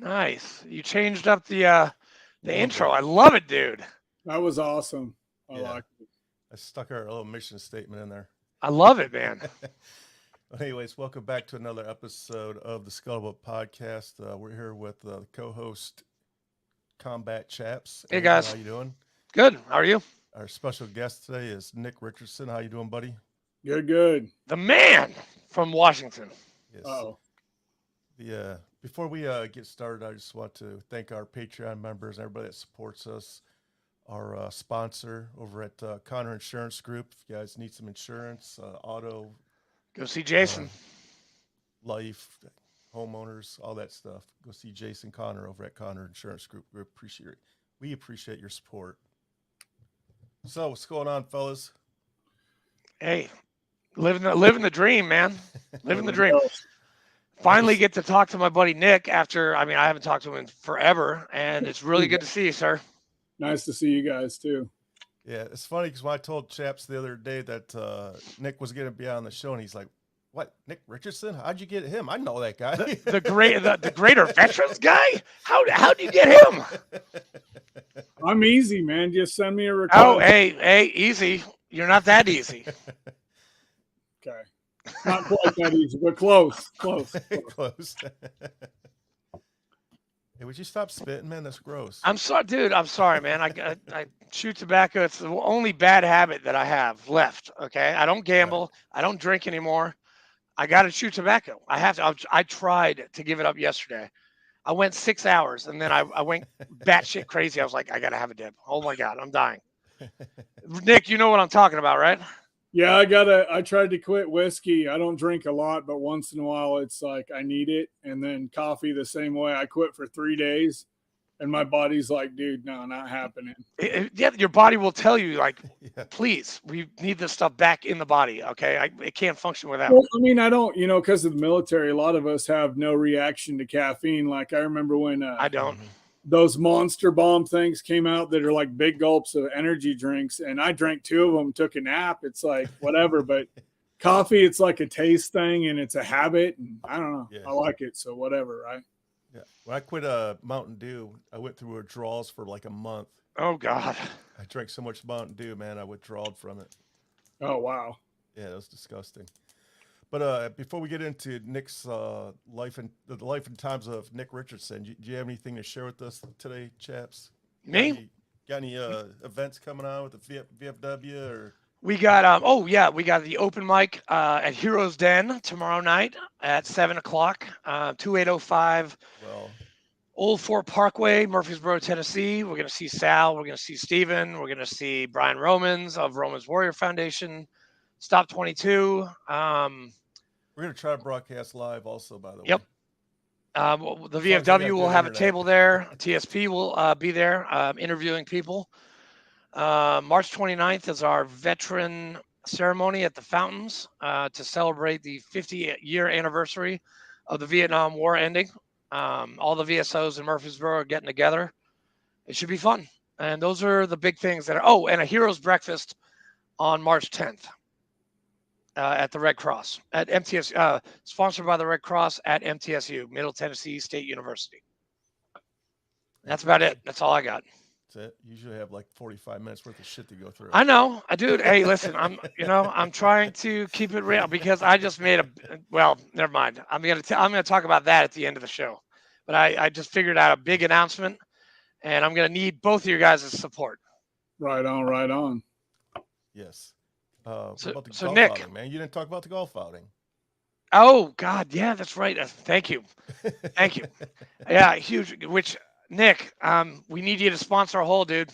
Nice. You changed up the intro. Bit. I love it, dude. That was awesome. I Yeah, like it. I stuck our little mission statement in there. I love it, man. Well, anyways, welcome back to another episode of the Scuttlebutt Podcast. We're here with the co-host Combat Chaps. Hey Andrew, guys. how you doing? Good. How are you? Our special guest today is Nick Richardson. How you doing, buddy? Good, good. The man from Washington. Yes. Oh, The before we get started, I just want to thank our Patreon members and everybody that supports us. Our sponsor over at Connor Insurance Group. If you guys need some insurance, auto, Go see uh, Jason. life, homeowners, all that stuff, go see Jason Connor over at Connor Insurance Group. We appreciate your support. So, what's going on, fellas? Hey, living the dream, man. Living the there we dream. go. Finally get to talk to my buddy Nick after, I haven't talked to him in forever, and it's really good to see you, sir. Nice to see you guys too. Yeah, it's funny because when I told Chaps the other day that Nick was going to be on the show, and he's like, "What, Nick Richardson? How'd you get him? I know that guy." The G8ter Veterans guy? How do you get him? I'm easy, man. Just send me a request. Oh, hey, easy. You're not that easy. Okay. Not quite that easy, but close. Close. Hey, would you stop spitting, man? That's gross. I'm sorry, dude. I'm sorry, man. I chew tobacco. It's the only bad habit that I have left. Okay, I don't gamble. I don't drink anymore. I got to chew tobacco. I have to. I tried to give it up yesterday. I went 6 hours, and then I went batshit crazy. I was like, I gotta have a dip. Oh my god, I'm dying. Nick, you know what I'm talking about, right? Yeah, I tried to quit whiskey. I don't drink a lot, but once in a while it's like I need it. And then coffee the same way. I quit for 3 days and my body's like, dude, no, not happening. Yeah, your body will tell you, like, Yeah. please, we need this stuff back in the body. Okay, it can't function without. Well, I mean, I don't, because of the military, a lot of us have no reaction to caffeine. Like I remember when I don't. those Monster Bomb things came out that are like big gulps of energy drinks, and I drank 2 of them, took a nap. It's like whatever, but coffee, it's like a taste thing and it's a habit, and I don't know. Yeah. I like it, so whatever, right? Yeah. When I quit Mountain Dew, I went through withdrawals for like a month. Oh God. I drank so much Mountain Dew, man, I withdrawed from it. Oh wow. Yeah, it was disgusting. But before we get into Nick's life and the life and times of Nick Richardson, do you have anything to share with us today, chaps? Me? Got any events coming on with the VFW or? We got we got the open mic at Heroes Den tomorrow night at 7:00, 2805 Well, Old Fort Parkway, Murfreesboro, Tennessee. We're gonna see Sal. We're gonna see Steven. We're gonna see Brian Romans of Romans Warrior Foundation. Stop 22. we're gonna try to broadcast live also, by the Yep. way. The As long as they VFW got will good have a internet. table there. TSP will be there interviewing people. March 29th is our veteran ceremony at the Fountains to celebrate the 50-year anniversary of the Vietnam War ending. All the VSOs in Murfreesboro are getting together. It should be fun. And those are the big things that are. Oh, and a Heroes Breakfast on March 10th at the Red Cross at MTS, sponsored by the Red Cross at MTSU, Middle Tennessee State University. That's about it. That's all I got. That's it. You usually have like 45 minutes worth of shit to go through. I know, dude. Hey, listen, I'm trying to keep it real because I just made well, never mind. I'm gonna talk about that at the end of the show, but I just figured out a big announcement, and I'm gonna need both of your guys' support. Right on, right on. Yes. So- what about the so golf Nick- outing, man? You didn't talk about the golf outing. Oh God, yeah, that's right. Thank you. Yeah, huge. Which Nick, we need you to sponsor a hole, dude.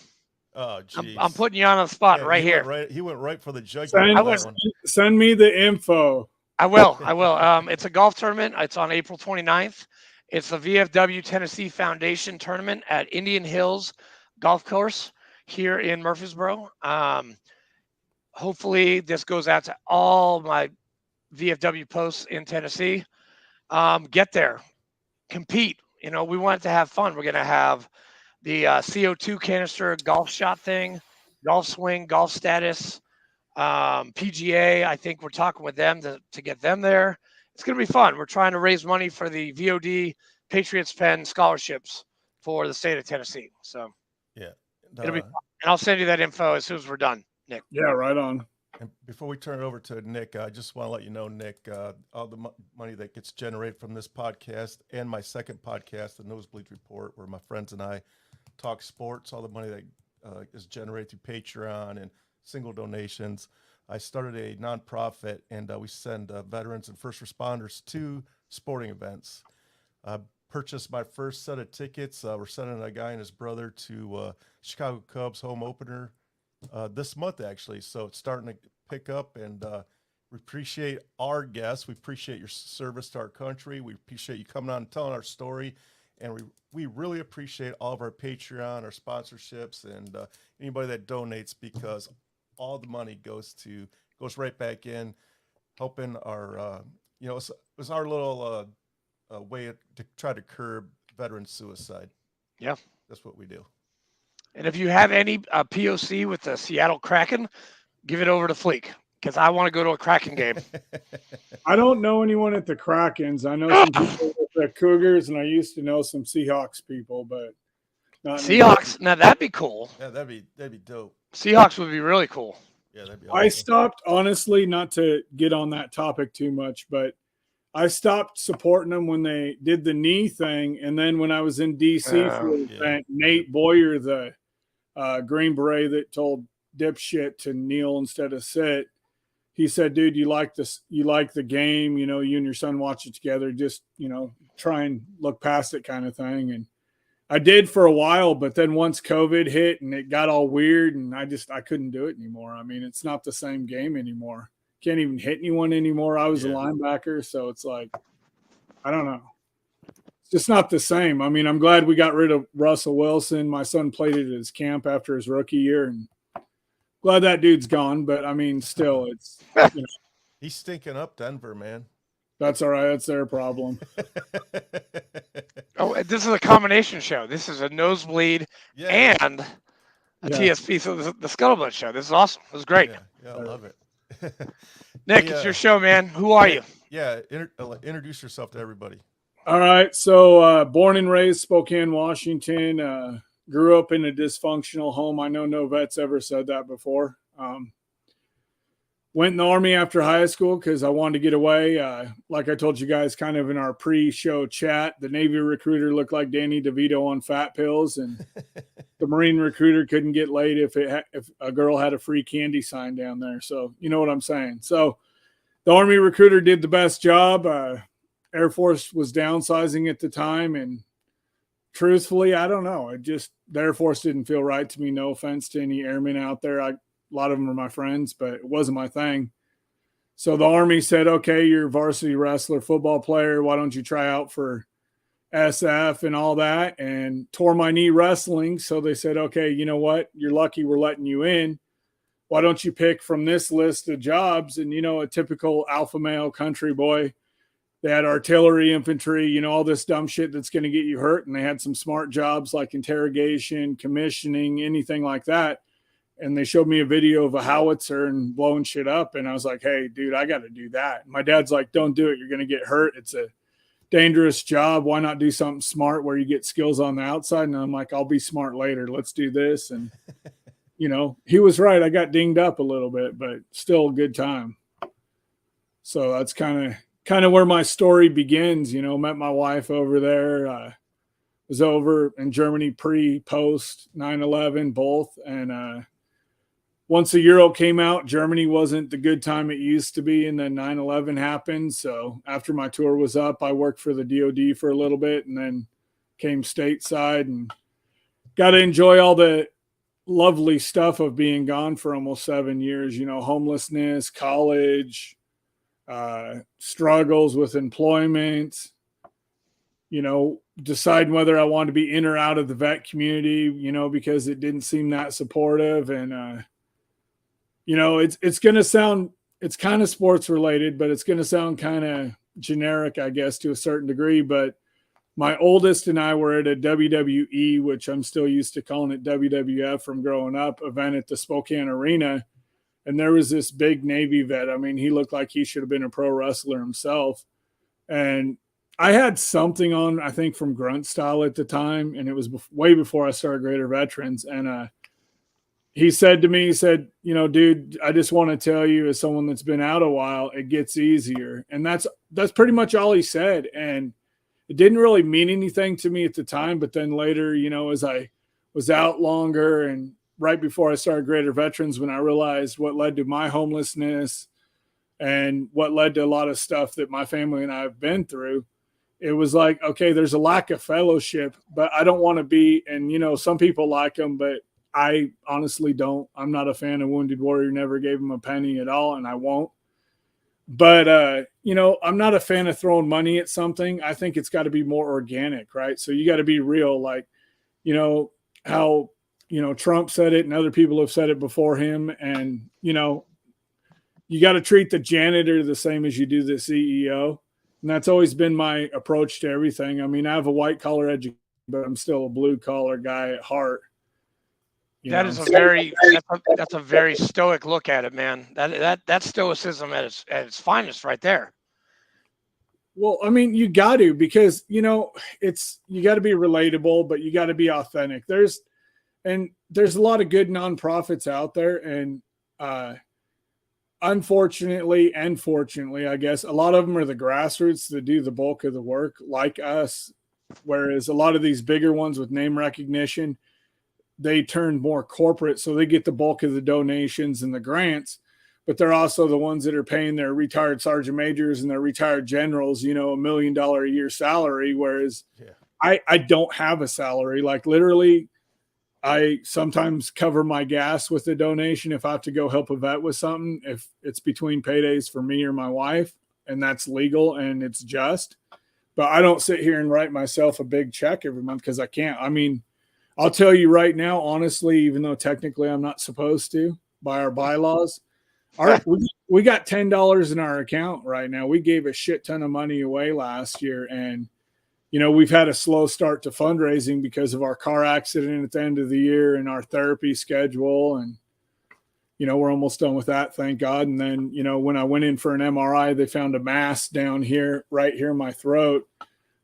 Oh, geez. I'm putting you on the spot Yeah, right he here. He went right for the jugular. Send, with that one. send me the info. I will. It's a golf tournament. It's on April 29th. It's the VFW Tennessee Foundation tournament at Indian Hills Golf Course here in Murfreesboro. Hopefully this goes out to all my VFW posts in Tennessee. Get there, compete. We want to have fun. We're going to have the CO2 canister golf shot thing, golf swing, golf status, PGA. I think we're talking with them to get them there. It's going to be fun. We're trying to raise money for the VOD Patriots Pen scholarships for the state of Tennessee. So Yeah. it'll be fun. And I'll send you that info as soon as we're done, Nick. Yeah, right on. And before we turn it over to Nick, I just want to let you know, Nick, all the money that gets generated from this podcast and my second podcast, the Nosebleed Report, where my friends and I talk sports, all the money that is generated through Patreon and single donations. I started a nonprofit, and we send veterans and first responders to sporting events. Purchased my first set of tickets. We're sending a guy and his brother to Chicago Cubs home opener this month, actually. So it's starting to pick up, and we appreciate our guests. We appreciate your service to our country. We appreciate you coming on and telling our story. And we really appreciate all of our Patreon, our sponsorships, and anybody that donates, because all the money goes right back in, helping our, it's our little way to try to curb veteran suicide. Yeah. That's what we do. And if you have any POC with the Seattle Kraken, give it over to Fleek, because I want to go to a Kraken game. I don't know anyone at the Krakens. I know some people with the Cougars, and I used to know some Seahawks people, but not Seahawks. Now that'd be cool. Yeah, that'd be dope. Seahawks would be really cool. Yeah, that'd be awesome. I stopped, honestly, not to get on that topic too much, but I stopped supporting them when they did the knee thing. And then when I was in DC for the event, Nate Boyer, the Green Beret that told dipshit to kneel instead of sit, he said, dude, you like this, you like the game, you and your son watch it together, just, try and look past it kind of thing. And I did for a while, but then once COVID hit and it got all weird, and I couldn't do it anymore. I mean, it's not the same game anymore. Can't even hit anyone anymore. I was a linebacker, so it's like, I don't know. It's just not the same. I mean, I'm glad we got rid of Russell Wilson. My son played it at his camp after his rookie year, and glad that dude's gone. But I mean, still, it's he's stinking up Denver, man. That's all right. That's their problem. Oh, this is a combination show. This is a nosebleed and a TSP. So the Scuttlebutt show. This is awesome. It was great. Yeah, I love it. Nick, it's your show, man. Who are you? Yeah, introduce yourself to everybody. All right. So born and raised Spokane, Washington. Grew up in a dysfunctional home. I know no vet's ever said that before. Went in the Army after high school because I wanted to get away. Like I told you guys kind of in our pre-show chat, the Navy recruiter looked like Danny DeVito on fat pills, and the Marine recruiter couldn't get laid if a girl had a free candy sign down there. So you know what I'm saying. So the Army recruiter did the best job. Air Force was downsizing at the time, and truthfully, I don't know. The Air Force didn't feel right to me. No offense to any airmen out there. A lot of them are my friends, but it wasn't my thing. So the Army said, okay, you're a varsity wrestler, football player. Why don't you try out for SF and all that? And tore my knee wrestling. So they said, okay, you know what? You're lucky we're letting you in. Why don't you pick from this list of jobs? And, a typical alpha male country boy, they had artillery, infantry, all this dumb shit that's going to get you hurt. And they had some smart jobs like interrogation, commissioning, anything like that. And they showed me a video of a howitzer and blowing shit up. And I was like, hey, dude, I got to do that. And my dad's like, don't do it. You're going to get hurt. It's a dangerous job. Why not do something smart where you get skills on the outside? And I'm like, I'll be smart later. Let's do this. And, he was right. I got dinged up a little bit, but still a good time. So that's kind of where my story begins. Met my wife over there. Was over in Germany post 9/11, both. And, once the Euro came out, Germany wasn't the good time it used to be, and then 9/11 happened. So after my tour was up, I worked for the DOD for a little bit and then came stateside and got to enjoy all the lovely stuff of being gone for almost 7 years, homelessness, college, struggles with employment, deciding whether I wanted to be in or out of the vet community, because it didn't seem that supportive. And, it's going to sound, it's kind of sports related, but it's going to sound kind of generic, I guess, to a certain degree. But my oldest and I were at a WWE, which I'm still used to calling it WWF from growing up, event at the Spokane Arena. And there was this big Navy vet. I mean, he looked like he should have been a pro wrestler himself. And I had something on, I think, from Grunt Style at the time, and it was way before I started G8ter Veterans. And he said to me, he said, you know, dude, I just want to tell you, as someone that's been out a while, it gets easier. And that's pretty much all he said. And it didn't really mean anything to me at the time, but then later, you know, as I was out longer and right before I started G8ter Veterans, when I realized what led to my homelessness and what led to a lot of stuff that my family and I have been through, it was like, okay, there's a lack of fellowship, but I don't want to be, and you know, some people like them, but I honestly don't. I'm not a fan of Wounded Warrior, never gave him a penny at all, and I won't. But, you know, I'm not a fan of throwing money at something. I think it's got to be more organic, right? So you got to be real, like, you know, how, you know, Trump said it and other people have said it before him. And, you know, you got to treat the janitor the same as you do the CEO. And that's always been my approach to everything. I mean, I have a white collar education, but I'm still a blue collar guy at heart. That's a very stoic look at it, man. That's stoicism at its finest right there. Well, I mean, you got to, because, you know, you got to be relatable, but you got to be authentic. There's a lot of good nonprofits out there. And unfortunately and fortunately, I guess, a lot of them are the grassroots that do the bulk of the work, like us. Whereas a lot of these bigger ones with name recognition, they turn more corporate, so they get the bulk of the donations and the grants, but they're also the ones that are paying their retired sergeant majors and their retired generals, you know, $1 million a year salary. Whereas I don't have a salary. Like, literally, I sometimes cover my gas with a donation if I have to go help a vet with something, if it's between paydays for me or my wife, and that's legal and it's just. But I don't sit here and write myself a big check every month, because I can't. I mean, I'll tell you right now, honestly, even though technically I'm not supposed to by our bylaws, we got $10 in our account right now. We gave a shit ton of money away last year. And, you know, we've had a slow start to fundraising because of our car accident at the end of the year and our therapy schedule. And, you know, we're almost done with that, thank God. And then, you know, when I went in for an MRI, they found a mass down here, right here in my throat,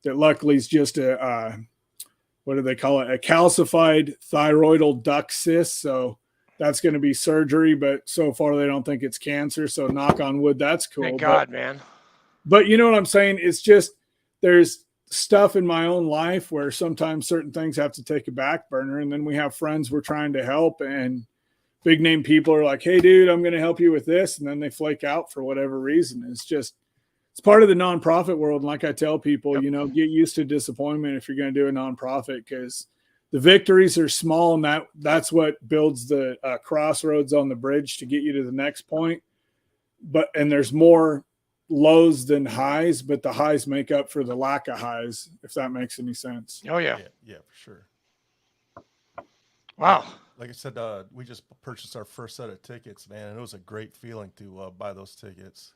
that luckily is just what do they call it? A calcified thyroidal duct cyst. So that's going to be surgery, but so far they don't think it's cancer. So knock on wood, that's cool. Thank God, man. But you know what I'm saying? It's just, there's stuff in my own life where sometimes certain things have to take a back burner. And then we have friends we're trying to help, and big name people are like, hey dude, I'm going to help you with this. And then they flake out for whatever reason. It's part of the nonprofit world. And like I tell people, you know, get used to disappointment if you're going to do a nonprofit, because the victories are small, and that's what builds the crossroads on the bridge to get you to the next point. And there's more lows than highs, but the highs make up for the lack of highs, if that makes any sense. Oh yeah. Yeah, for sure. Wow. Like I said, we just purchased our first set of tickets, man, and it was a great feeling to buy those tickets.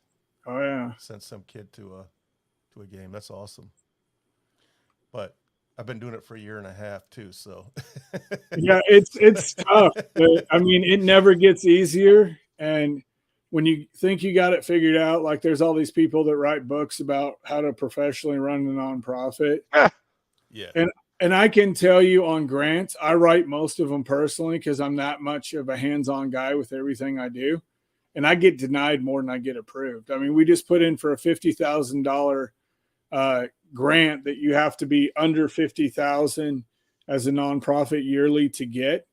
Oh yeah. Send some kid to a game. That's awesome. But I've been doing it for a year and a half too, so yeah, it's tough. But, I mean, it never gets easier. And when you think you got it figured out, like there's all these people that write books about how to professionally run a nonprofit. Yeah. And I can tell you on grants, I write most of them personally because I'm that much of a hands-on guy with everything I do. And I get denied more than I get approved. I mean, we just put in for a $50,000 grant that you have to be under 50,000 as a nonprofit yearly to get.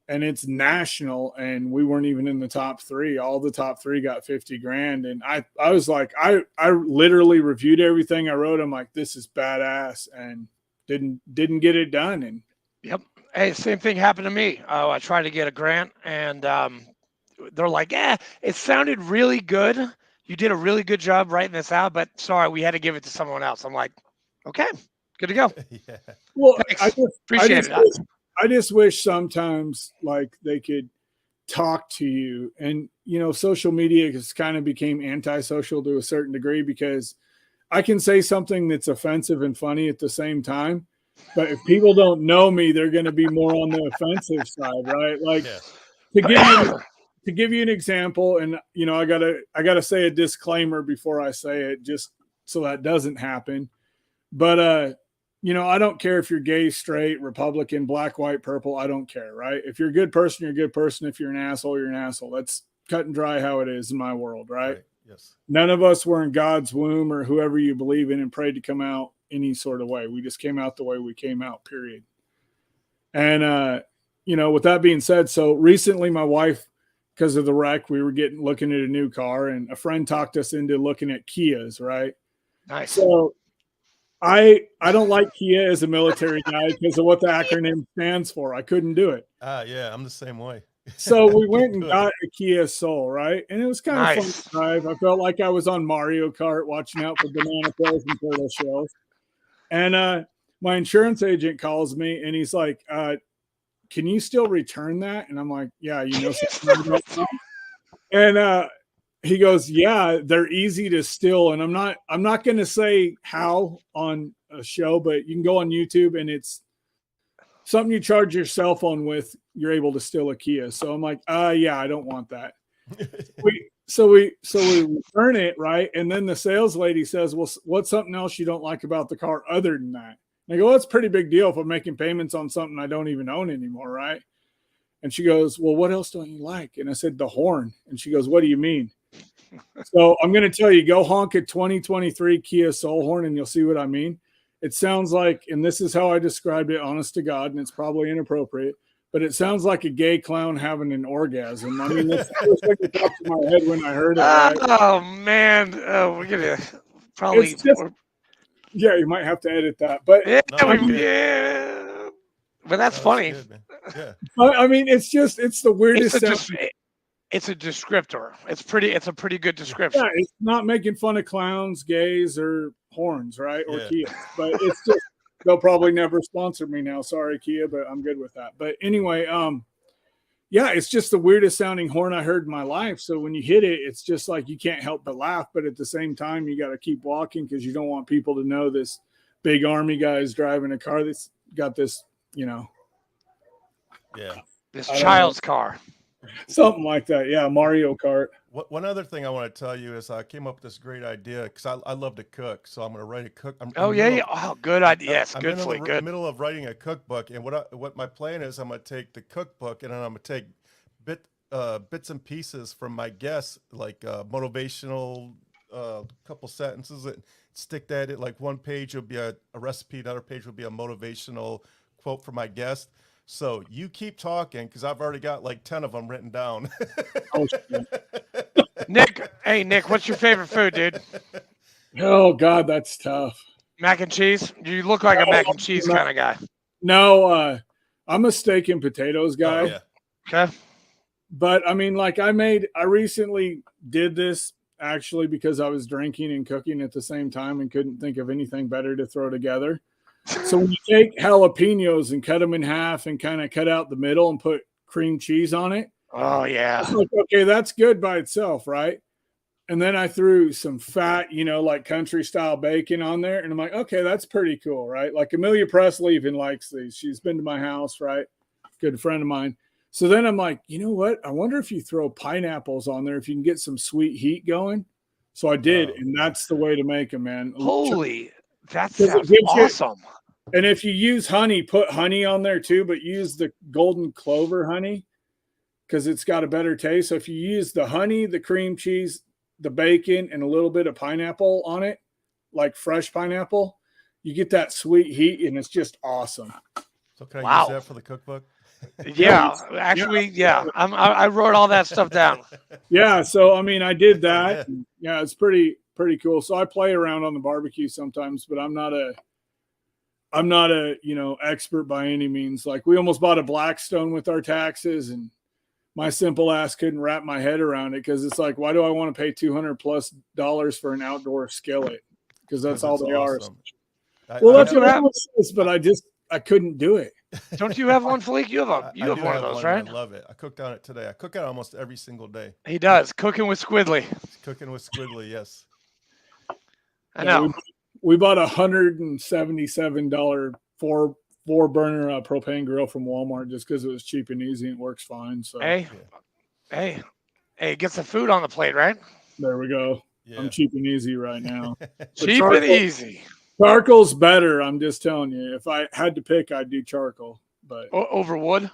And it's national, and we weren't even in the top 3. All the top 3 got 50 grand. And I was like, I literally reviewed everything I wrote. I'm like, this is badass, and didn't get it done. And yep. Hey, same thing happened to me. I tried to get a grant, and they're like, it sounded really good. You did a really good job writing this out, but sorry, we had to give it to someone else. I'm like, okay, good to go. Yeah. Well, thanks. Appreciate it. I just wish sometimes like they could talk to you. And, you know, social media has kind of became antisocial to a certain degree, because I can say something that's offensive and funny at the same time. But if people don't know me, they're going to be more on the offensive side, right? Like to give you an example, and, you know, I gotta say a disclaimer before I say it, just so that doesn't happen. But you know, I don't care if you're gay, straight, Republican, black, white, purple. I don't care, right? If you're a good person, you're a good person. If you're an asshole, you're an asshole. That's cut and dry how it is in my world, right? Yes. None of us were in God's womb or whoever you believe in and prayed to come out any sort of way. We just came out the way we came out, period. And you know, with that being said, so recently my wife, because of the wreck, we were looking at a new car, and a friend talked us into looking at Kias, right? Nice. So I don't like Kia as a military guy because of what the acronym stands for. I couldn't do it. Yeah, I'm the same way. So we went and got a Kia Soul, right? And it was kind of fun Nice. to drive. I felt like I was on Mario Kart watching out for banana peels and turtle shells. And my insurance agent calls me and he's like, can you still return that? And I'm like, yeah, you know something about that? And he goes, yeah, they're easy to steal. And I'm not going to say how on a show, but you can go on YouTube and it's something you charge your cell phone with. You're able to steal a Kia. So I'm like, yeah, I don't want that. So we return it, right? And then the sales lady says, well, what's something else you don't like about the car other than that? And I go, well, that's a pretty big deal if I'm making payments on something I don't even own anymore, right? And she goes, well, what else don't you like? And I said, the horn. And she goes, what do you mean? So I'm going to tell you, go honk a 2023 Kia Soul horn and you'll see what I mean. It sounds like, and this is how I described it, honest to God, and it's probably inappropriate, but it sounds like a gay clown having an orgasm. I mean, that's the first thing that popped in my head when I heard it. Right? Oh, man. We're going to probably... It's just, yeah, you might have to edit that. But, yeah, no, but that's funny. Good, yeah. I mean, it's the weirdest it's a descriptor. It's a pretty good description. Yeah, it's not making fun of clowns, gays, or horns, right? Or Kia. But it's just, they'll probably never sponsor me now. Sorry, Kia, but I'm good with that. But anyway, yeah, it's just the weirdest sounding horn I heard in my life. So when you hit it, it's just like you can't help but laugh. But at the same time, you got to keep walking because you don't want people to know this big army guy is driving a car that's got this, you know. Yeah. This child's car. Something like that. Yeah, Mario Kart. One other thing I want to tell you is I came up with this great idea because I love to cook. So I'm going to write a cook. Oh, good idea. Yes, good for you. Good. I'm in the middle of writing a cookbook. And what my plan is, I'm going to take the cookbook and then I'm going to take bits and pieces from my guests, like motivational, couple sentences, and stick that in. Like one page will be a recipe, another page will be a motivational quote from my guest. So you keep talking because I've already got like 10 of them written down. Oh, Nick, what's your favorite food, dude? Oh God, that's tough. Mac and cheese? You look like a mac and cheese kind of guy. No, I'm a steak and potatoes guy. Oh, yeah. Okay. But I mean, like I recently did this actually because I was drinking and cooking at the same time and couldn't think of anything better to throw together. So when you take jalapenos and cut them in half and kind of cut out the middle and put cream cheese on it. Oh, yeah. Like, okay, that's good by itself, right? And then I threw some fat, like country style bacon on there. And I'm like, okay, that's pretty cool, right? Like Amelia Presley even likes these. She's been to my house, right? Good friend of mine. So then I'm like, you know what? I wonder if you throw pineapples on there, if you can get some sweet heat going. So I did. And that's the way to make them, man. Holy, that sounds awesome. And if you use honey, put honey on there too, but use the golden clover honey because it's got a better taste. So if you use the honey, the cream cheese, the bacon, and a little bit of pineapple on it, like fresh pineapple, you get that sweet heat and it's just awesome. So can I use that for the cookbook? Yeah, actually, yeah. I wrote all that stuff down. Yeah, so I mean, I did that. Yeah, it's pretty cool. So I play around on the barbecue sometimes, but I'm not a expert by any means. Like we almost bought a Blackstone with our taxes and my simple ass couldn't wrap my head around it because it's like, why do I want to pay $200+ for an outdoor skillet? Because that's all they awesome. are. Well, that's what I was, but I couldn't do it. Don't you have one, Philippe? You have one of those, right? I love it. I cooked on it today. I cook it almost every single day. He does. Cooking with Squidly. Cooking with Squidly, yes. I know. We bought $177 four burner propane grill from Walmart just because it was cheap and easy and works fine. So hey, get some food on the plate, right? There we go. Yeah. I'm cheap and easy right now. Cheap and easy. Charcoal's better. I'm just telling you. If I had to pick, I'd do charcoal, but Over wood?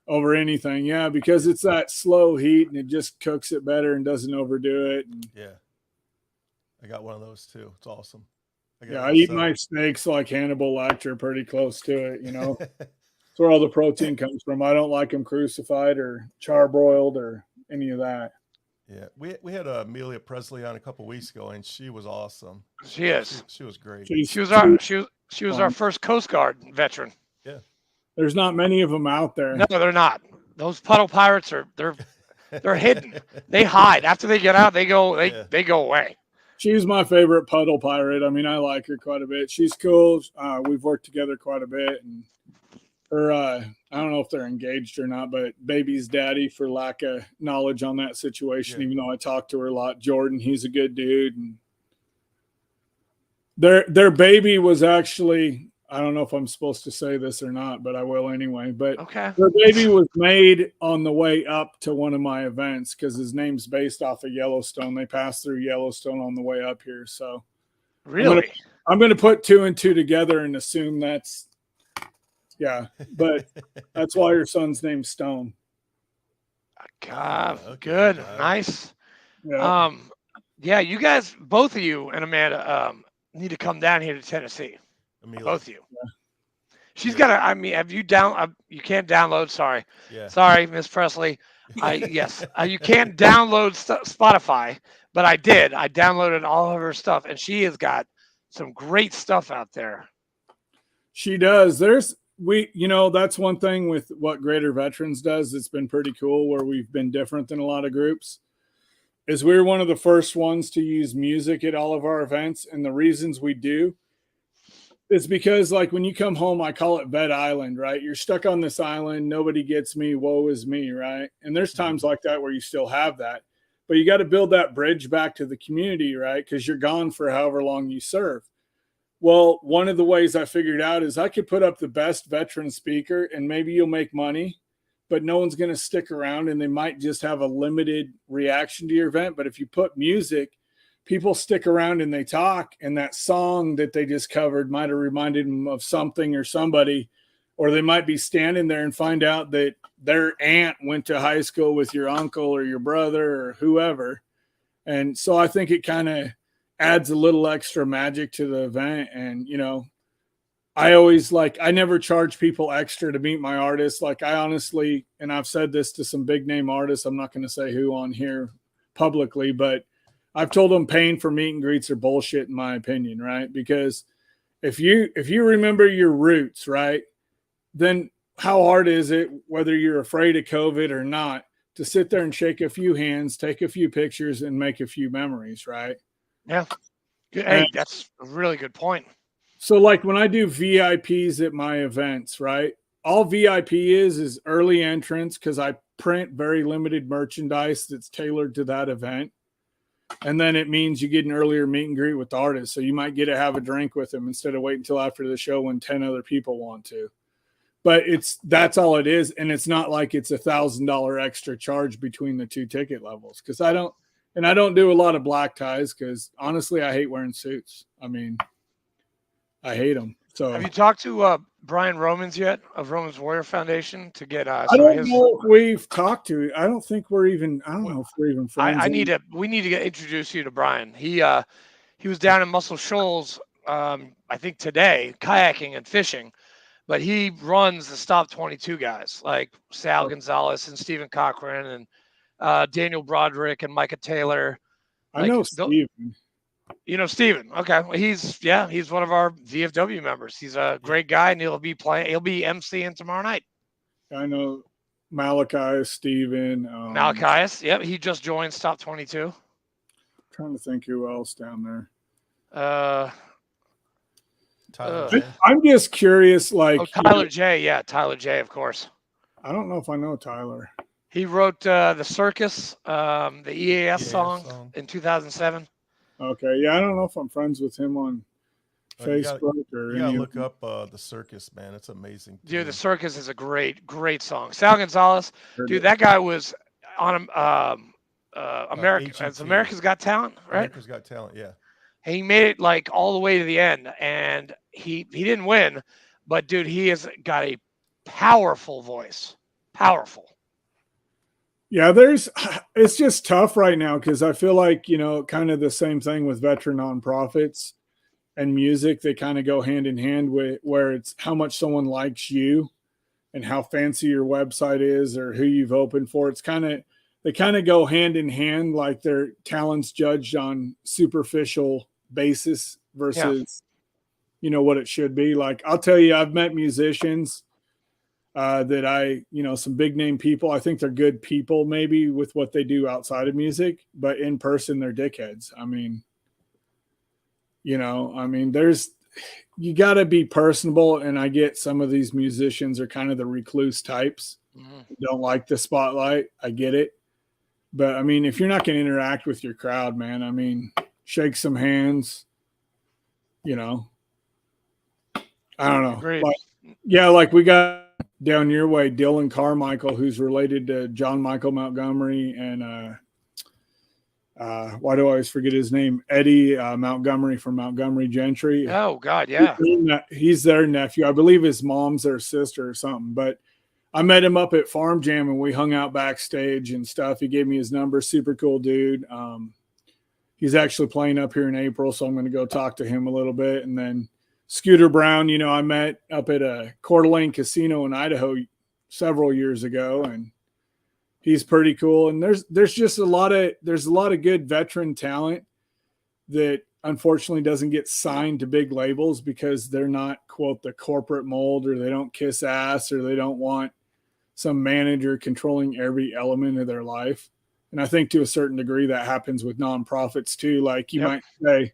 over anything, yeah, because it's that slow heat and it just cooks it better and doesn't overdo it. And Yeah. I got one of those too. It's awesome. yeah, I eat my steaks like Hannibal Lecter, pretty close to it. You know, that's where all the protein comes from. I don't like them crucified or charbroiled or any of that. Yeah, we had Amelia Presley on a couple weeks ago, and she was awesome. She is. She was great. She was our first Coast Guard veteran. Yeah. There's not many of them out there. No, they're not. Those puddle pirates they're hidden. They hide. After they get out, they go away. She's my favorite puddle pirate. I mean, I like her quite a bit. She's cool. We've worked together quite a bit, and her I don't know if they're engaged or not, but baby's daddy, for lack of knowledge on that situation, even though I talk to her a lot, Jordan, he's a good dude. And their baby was actually, I don't know if I'm supposed to say this or not, but I will anyway. But okay, their baby was made on the way up to one of my events because his name's based off of Yellowstone. They passed through Yellowstone on the way up here. So really, I'm going to put 2 and 2 together and assume that's, yeah, but that's why your son's name's Stone. God, good, nice. Yeah. Yeah, you guys, both of you and Amanda, need to come down here to Tennessee. Amelia. Both of you. Yeah. She's got to. I mean, have you you can't download. Sorry. Yeah. Sorry, Miss Presley. Yes. You can't download Spotify, but I did. I downloaded all of her stuff, and she has got some great stuff out there. She does. That's one thing with what G8ter Veterans does. It's been pretty cool where we've been different than a lot of groups. Is we're one of the first ones to use music at all of our events, and the reasons we do is because, like, when you come home, I call it Vet Island, right? You're stuck on this island. Nobody gets me. Woe is me, right? And there's times like that where you still have that, but you got to build that bridge back to the community, right? Because you're gone for however long you serve. Well, one of the ways I figured out is I could put up the best veteran speaker and maybe you'll make money, but no one's going to stick around and they might just have a limited reaction to your event. But if you put music, people stick around and they talk, and that song that they just covered might have reminded them of something or somebody, or they might be standing there and find out that their aunt went to high school with your uncle or your brother or whoever. And so I think it kind of adds a little extra magic to the event. And, I never charge people extra to meet my artists. Like, I honestly, and I've said this to some big name artists, I'm not going to say who on here publicly, but I've told them paying for meet and greets are bullshit, in my opinion, right? Because if you remember your roots, right, then how hard is it, whether you're afraid of COVID or not, to sit there and shake a few hands, take a few pictures, and make a few memories, right? Yeah. Hey, that's a really good point. So, like, when I do VIPs at my events, right, all VIP is early entrance, because I print very limited merchandise that's tailored to that event. And then it means you get an earlier meet and greet with the artist. So you might get to have a drink with them instead of waiting until after the show when 10 other people want to. But that's all it is. And it's not like it's $1,000 extra charge between the 2 ticket levels. Because I don't do a lot of black ties because honestly, I hate wearing suits. I mean, I hate them. So have you talked to Brian Romans yet of Romans Warrior Foundation to get I don't know if we've talked to. I don't know if we're even friends. We need to introduce you to Brian. He was down in Muscle Shoals I think today, kayaking and fishing, but he runs the Stop 22 guys like Sal Gonzalez and Stephen Cochran and Daniel Broderick and Micah Taylor. I know Stephen. You know Steven. Okay. Well, he's one of our VFW members. He's a great guy, and he'll be MCing tomorrow night. I know Malachi, Steven. Malachias. Yep. He just joined Stop 22. Trying to think who else down there. Tyler I'm just curious, like Tyler J. Yeah, Tyler J, of course. I don't know if I know Tyler. He wrote the Circus, the EAS song in 2007. Okay, yeah, I don't know if I'm friends with him on Facebook you gotta look up the Circus, man. It's amazing. Dude, the Circus is a great song. Sal Gonzalez, dude, that guy was on America's Got Talent, right? America's Got Talent, yeah. He made it like all the way to the end, and he didn't win, but dude, he has got a powerful voice. Powerful. Yeah, it's just tough right now because I feel like, kind of the same thing with veteran nonprofits and music. They kind of go hand in hand with where it's how much someone likes you and how fancy your website is or who you've opened for. They kind of go hand in hand, like their talents judged on superficial basis versus, what it should be. Like, I'll tell you, I've met musicians that some big name people. I think they're good people maybe with what they do outside of music, but in person, they're dickheads. I mean, you got to be personable. And I get some of these musicians are kind of the recluse types, don't like the spotlight. I get it. But I mean, if you're not going to interact with your crowd, man, I mean, shake some hands, I don't know. Agreed. Like we got down your way, Dylan Carmichael, who's related to John Michael Montgomery and why do I always forget his name? Eddie Montgomery from Montgomery Gentry. Oh God, yeah. He's their nephew. I believe his mom's their sister or something. But I met him up at Farm Jam and we hung out backstage and stuff. He gave me his number. Super cool dude. He's actually playing up here in April, so I'm going to go talk to him a little bit. And then Scooter Brown, I met up at a Coeur d'Alene casino in Idaho several years ago, and he's pretty cool. And there's just a lot of good veteran talent that unfortunately doesn't get signed to big labels because they're not, quote, the corporate mold, or they don't kiss ass, or they don't want some manager controlling every element of their life. And I think to a certain degree that happens with nonprofits too. Like you might say,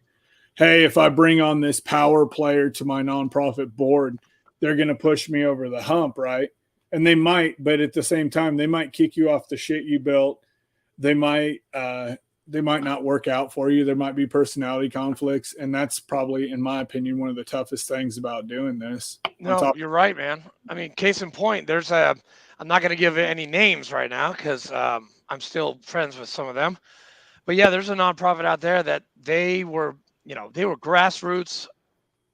hey, if I bring on this power player to my nonprofit board, they're going to push me over the hump, right? And they might, but at the same time, they might kick you off the shit you built. They might not work out for you. There might be personality conflicts. And that's probably, in my opinion, one of the toughest things about doing this. No, you're right, man. I mean, case in point, I'm not going to give any names right now because I'm still friends with some of them. But yeah, there's a nonprofit out there that they were grassroots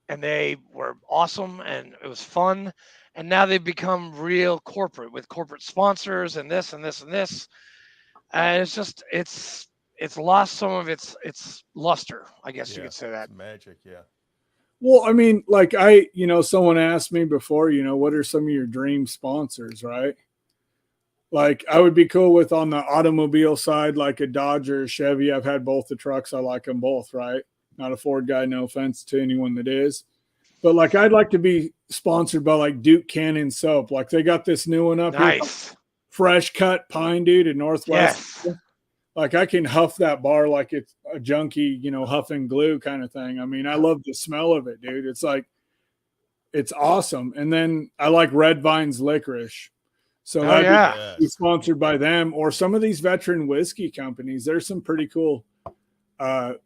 and they were awesome and it was fun. And now they've become real corporate with corporate sponsors and this and this and this. And it's lost some of its luster, I guess you could say that. Magic, yeah. Well, I mean, like someone asked me before, what are some of your dream sponsors, right? Like I would be cool with on the automobile side, like a Dodge or a Chevy. I've had both the trucks. I like them both, right? Not a Ford guy, no offense to anyone that is. But like I'd like to be sponsored by like Duke Cannon Soap. Like they got this new one up here. Fresh cut pine, dude, in Northwest. Yes. Like I can huff that bar like it's a junkie, huffing glue kind of thing. I mean, I love the smell of it, dude. It's like, it's awesome. And then I like Red Vine's licorice. So that'd be sponsored by them or some of these veteran whiskey companies. There's some pretty cool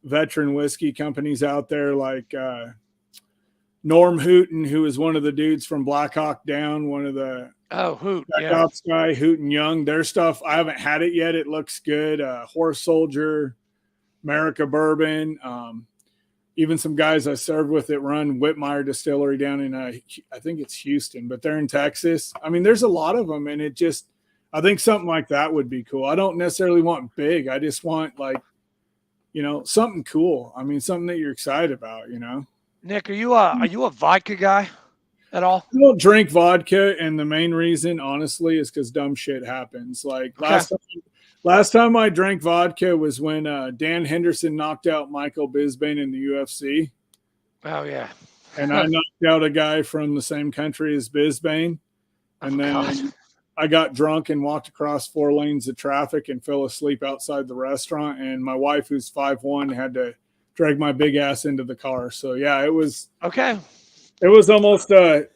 veteran whiskey companies out there, like Norm Hooten, who is one of the dudes from Black Hawk Down, one of the Hoot, Ops guy, Hooten Young. Their stuff, I haven't had it yet. It looks good. Horse Soldier, America Bourbon, even some guys I served with that run Whitmire Distillery down in, I think it's Houston, but they're in Texas. I mean, there's a lot of them, and I think something like that would be cool. I don't necessarily want big. I just want something cool. I mean, something that you're excited about, Nick, are you a vodka guy at all? I don't drink vodka, and the main reason, honestly, is because dumb shit happens. Like last time I drank vodka was when Dan Henderson knocked out Michael Bisping in the UFC. Oh yeah, and I knocked out a guy from the same country as Bisping, and then I got drunk and walked across 4 lanes of traffic and fell asleep outside the restaurant. And my wife, who's 5'1", had to drag my big ass into the car. So yeah, it was okay. It was almost a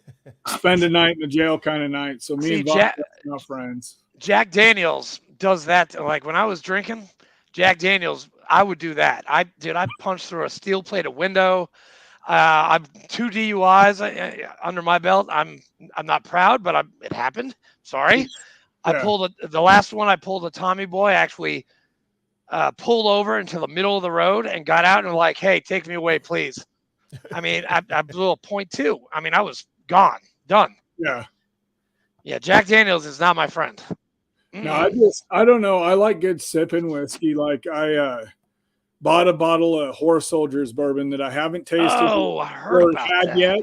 spend a night in the jail kind of night. So me and vodka are not friends. Jack Daniels does that. Like when I was drinking Jack Daniels, I would do that. I punched through a steel plate window. I'm 2 DUIs under my belt. I'm not proud, but it happened. Sorry. I pulled the last one. I pulled a Tommy Boy. Actually pulled over into the middle of the road and got out and were like, "Hey, take me away, please." I mean, I blew a .2. I mean, I was gone, done. Yeah. Yeah, Jack Daniels is not my friend. No, I don't know. I like good sipping whiskey. Like I bought a bottle of Horse Soldiers bourbon that I haven't tasted Oh, I heard or about had that. yet.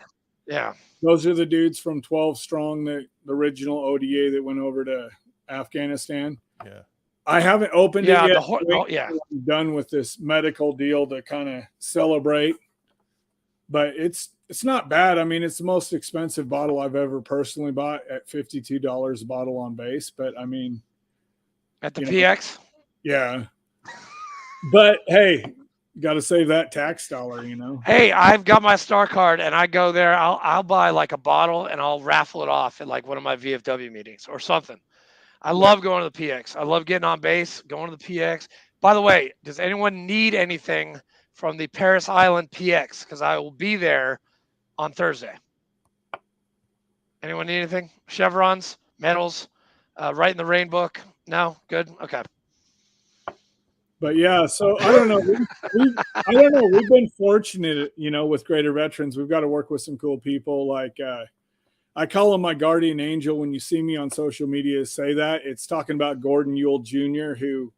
Yeah. Those are the dudes from 12 Strong, the original ODA that went over to Afghanistan. Yeah. I haven't opened it yet. I'm done with this medical deal to kind of celebrate, but it's not bad. I mean, it's the most expensive bottle I've ever personally bought at $52 a bottle on base. But I mean, at the PX, yeah. But hey, got to save that tax dollar, you know. Hey, I've got my Star card, and I go there. I'll buy like a bottle, and I'll raffle it off at like one of my VFW meetings or something. I love going to the PX. I love getting on base, going to the PX. By the way, does anyone need anything from the Paris Island PX? Because I will be there on Thursday. Anyone need anything? Chevrons, medals, right in the rain book? No? Good? Okay. But yeah, so I don't know. I don't know. We've been fortunate, you know, with G8ter Veterans. We've got to work with some cool people. Like I call him my guardian angel. When you see me on social media say that, it's talking about Gordon Ewell Jr., who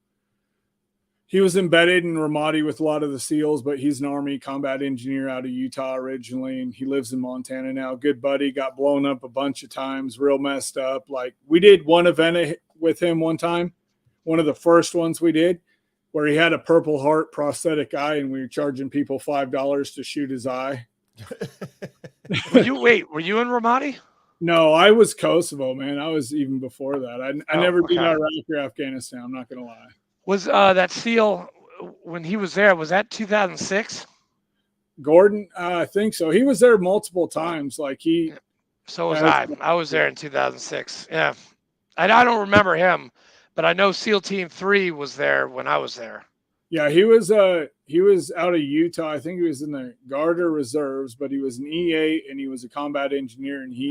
he was embedded in Ramadi with a lot of the SEALs, but he's an Army combat engineer out of Utah originally, and he lives in Montana now. Good buddy, got blown up a bunch of times, real messed up. Like we did one event with him one time, one of the first ones we did, where he had a Purple Heart prosthetic eye, and we were charging people $5 to shoot his eye. Were you in Ramadi? No, I was Kosovo, man. I was even before that. I never did Iraq or Afghanistan. I'm not going to lie. Was that SEAL, when he was there, was that 2006? Gordon, I think so. He was there multiple times. Like he. So was I. I was there in 2006. Yeah. I don't remember him, but I know SEAL Team 3 was there when I was there. Yeah, he was out of Utah. I think he was in the G8ter Reserves, but he was an E8 and he was a combat engineer, and he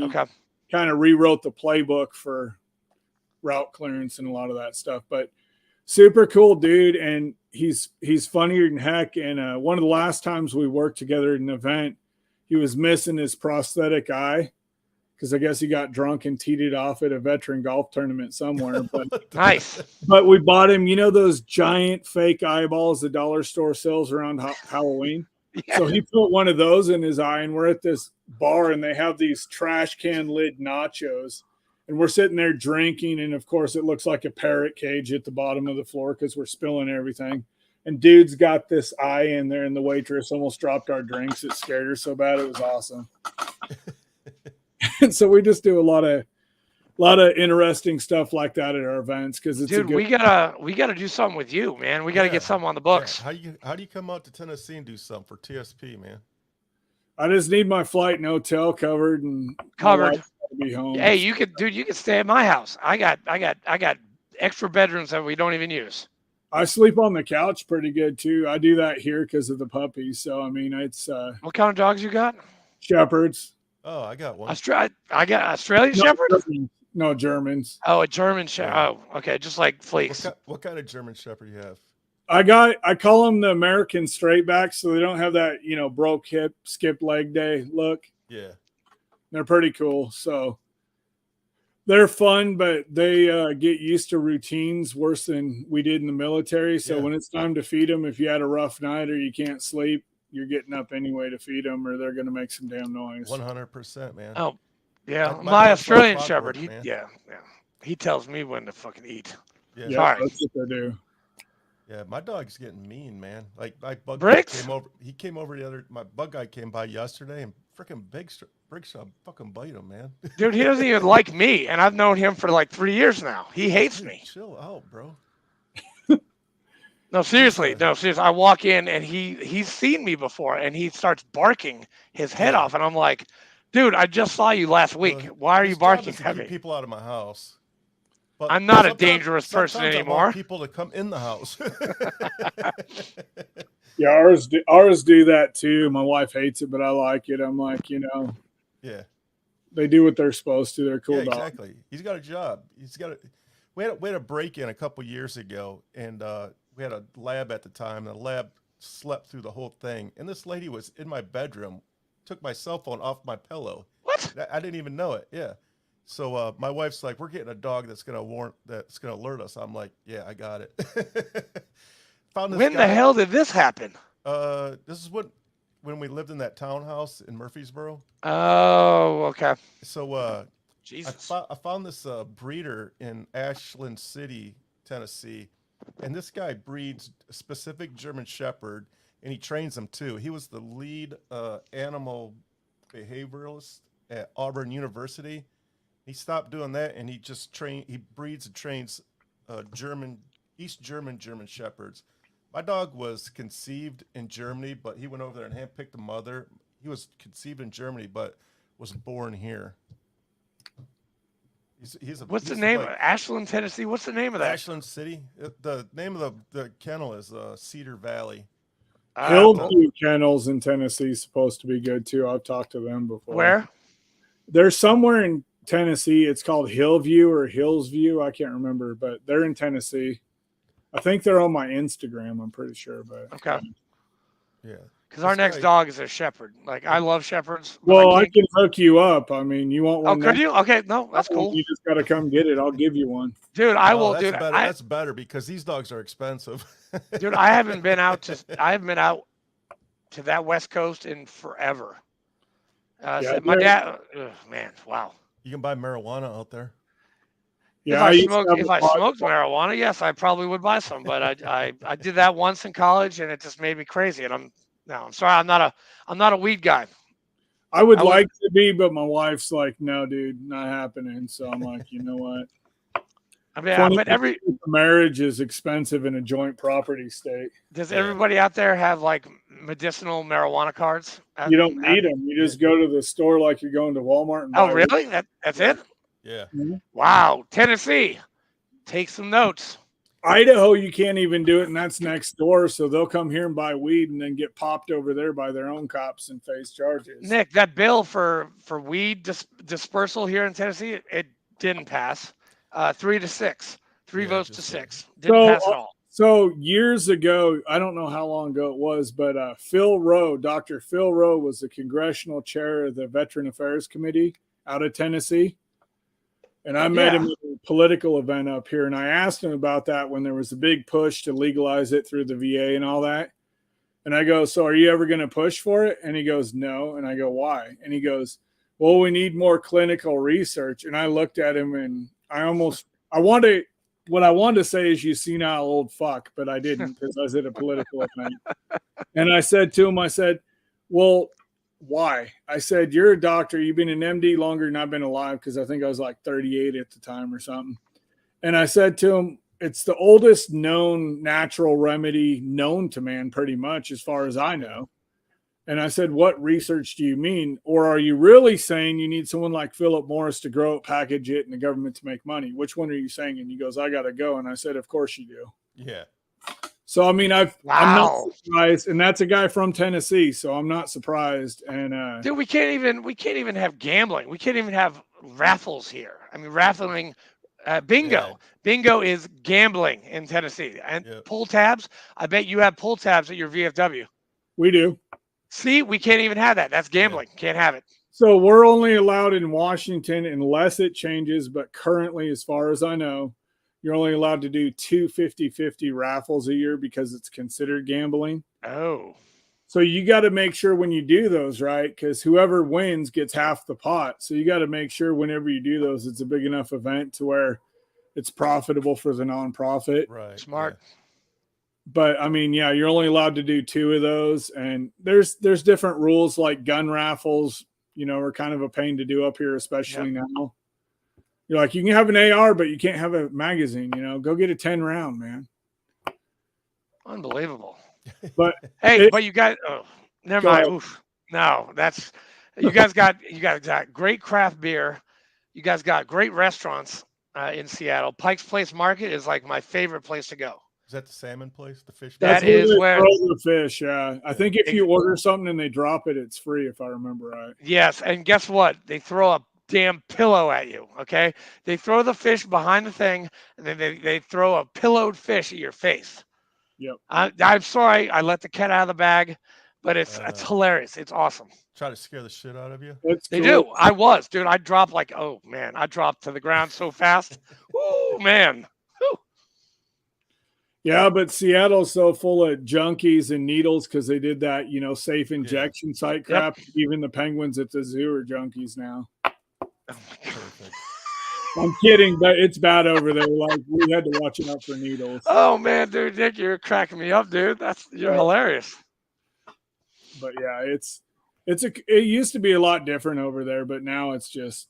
kind of rewrote the playbook for route clearance and a lot of that stuff. But super cool dude, and he's funnier than heck. And one of the last times we worked together at an event, he was missing his prosthetic eye, because I guess he got drunk and teed it off at a veteran golf tournament somewhere. But nice. But we bought him, you know, those giant fake eyeballs the dollar store sells around Halloween. Yeah. So he put one of those in his eye, and we're at this bar, and they have these trash can lid nachos, and we're sitting there drinking, and of course it looks like a parrot cage at the bottom of the floor because we're spilling everything. And dude's got this eye in there, and the waitress almost dropped our drinks. It scared her so bad. It was awesome. And so we just do a lot of interesting stuff like that at our events, because it's we gotta do something with you, man. We gotta get something on the books. Yeah. How do you come out to Tennessee and do something for TSP, man? I just need my flight and hotel covered and be home. Hey, you could stay at my house. I got extra bedrooms that we don't even use. I sleep on the couch pretty good too. I do that here because of the puppies. So I mean, it's what kind of dogs you got? Shepherds. Oh, I got one. I got Australian Shepherd? No, Germans. Oh, a German Shepherd. Oh, okay. Just like fleece. What kind of German Shepherd you have? I call them the American straightbacks, so they don't have that, you know, broke hip, skip leg day look. Yeah. They're pretty cool. So they're fun, but they get used to routines worse than we did in the military. So when it's time to feed them, if you had a rough night or you can't sleep, you're getting up anyway to feed them, or they're going to make some damn noise. 100%, man. Oh, yeah. My Australian Shepherd, he tells me when to fucking eat. Yeah, sorry. That's what they do. Yeah, my dog's getting mean, man. Like my bug Briggs came over. He came over my bug guy came by yesterday, and freaking Briggs fucking bite him, man. Dude, he doesn't even like me, and I've known him for like 3 years now. He hates me. Chill out, bro. No, seriously. I walk in, and he's seen me before, and he starts barking his head off, and I'm like, dude, I just saw you last week. Why are you barking at me? People out of my house. But I'm not a dangerous person anymore. I want people to come in the house. Yeah, ours do that too. My wife hates it, but I like it. I'm like, you know, they do what they're supposed to. They're cool dogs. Exactly. He's got a job. We had a break in a couple years ago, and we had a lab at the time. And the lab slept through the whole thing, and this lady was in my bedroom, took my cell phone off my pillow. What? I didn't even know it. Yeah. So my wife's like, "We're getting a dog that's gonna alert us." I'm like, "Yeah, I got it." Found this When guy. the hell did this happen? This is when we lived in that townhouse in Murfreesboro. Oh, okay. So Jesus. I found this breeder in Ashland City, Tennessee, and this guy breeds a specific German Shepherd, and he trains them too. He was the lead animal behavioralist at Auburn University. He stopped doing that, and he just he breeds and trains East German Shepherds. My dog was conceived in Germany, but he went over there and handpicked a mother. He was conceived in Germany, but was born here. What's the name? Ashland, Tennessee. What's the name of that? Ashland City. The name of the kennel is Cedar Valley. Hillview Kennels in Tennessee is supposed to be good too. I've talked to them before. Where? There's somewhere in Tennessee. It's called Hillview or Hillsview. I can't remember, but they're in Tennessee. I think they're on my Instagram. I'm pretty sure, but okay. Yeah. Because our next dog is a shepherd. Like I love shepherds. Well, I can hook you up. I mean, you want one? Oh, could you? Okay, no, that's cool. You just got to come get it. I'll give you one, dude. I will, dude. That's better because these dogs are expensive. Dude, I haven't been out to that West Coast in forever. So my dad, man, wow. You can buy marijuana out there. Yeah, if I smoked marijuana, yes, I probably would buy some. But I did that once in college, and it just made me crazy. And I'm sorry, I'm not a weed guy. I would like to be, but my wife's like, no, dude, not happening. So I'm like, you know what? I mean, but every marriage is expensive in a joint property state. Does everybody out there have like medicinal marijuana cards? You don't need them. You just go to the store like you're going to Walmart. And oh, really? That's it? Yeah. Mm-hmm. Wow. Tennessee. Take some notes. Idaho, you can't even do it, and that's next door. So they'll come here and buy weed and then get popped over there by their own cops and face charges. Nick, that bill for weed dispersal here in Tennessee, it didn't pass. 3-6. 3 votes to 6. Didn't pass at all. So years ago, I don't know how long ago it was, but Dr. Phil Rowe was the congressional chair of the Veteran Affairs Committee out of Tennessee. And I met him at a political event up here, and I asked him about that when there was a big push to legalize it through the VA and all that. And I go, so are you ever going to push for it? And he goes, no. And I go, why? And he goes, well, we need more clinical research. And I looked at him, and what I wanted to say is, you senile old fuck, but I didn't because I was at a political event. And I said to him, I said, well, why? I said, you're a doctor. You've been an MD longer than I've been alive, because I think I was like 38 at the time or something. And I said to him, it's the oldest known natural remedy known to man, pretty much, as far as I know. And I said, what research do you mean? Or are you really saying you need someone like Philip Morris to grow it, package it, and the government to make money? Which one are you saying? And he goes, I got to go. And I said, of course you do. Yeah. So, I mean, I'm not surprised. And that's a guy from Tennessee. So I'm not surprised. And dude, we can't even have gambling. We can't even have raffles here. I mean, raffling, bingo. Yeah. Bingo is gambling in Tennessee. And pull tabs. I bet you have pull tabs at your VFW. We do. See, we can't even have that. That's gambling. Can't have it. So we're only allowed in Washington unless it changes. But currently, as far as I know, you're only allowed to do 2 50-50 raffles a year because it's considered gambling. Oh. So you got to make sure when you do those, right? Because whoever wins gets half the pot. So you got to make sure whenever you do those, it's a big enough event to where it's profitable for the nonprofit. Right. Smart. Yeah. But I mean, yeah, you're only allowed to do 2 of those. And there's different rules, like gun raffles, are kind of a pain to do up here, especially now. You're like, you can have an AR, but you can't have a magazine, go get a 10 round, man. Unbelievable. But hey, but you guys, never mind. Oof. No, you guys got great craft beer. You guys got great restaurants in Seattle. Pike's Place Market is like my favorite place to go. Is that the salmon place? The fish? That is where the fish. Yeah, I think if you order something and they drop it, it's free, if I remember right. Yes, and guess what? They throw a damn pillow at you. Okay, they throw the fish behind the thing, and then they throw a pillowed fish at your face. Yep. I'm sorry I let the cat out of the bag, but it's hilarious. It's awesome. Try to scare the shit out of you. It's They cool. do. I was, dude. I dropped like, oh man, I dropped to the ground so fast. Oh man. Woo. Yeah, but Seattle's so full of junkies and needles because they did that, safe injection site crap. Even the penguins at the zoo are junkies now. Oh my God. Perfect. I'm kidding, but it's bad over there. Like we had to watch out for needles. Oh man, dude, Nick, you're cracking me up, dude. You're hilarious. But yeah, it used to be a lot different over there, but now it's just,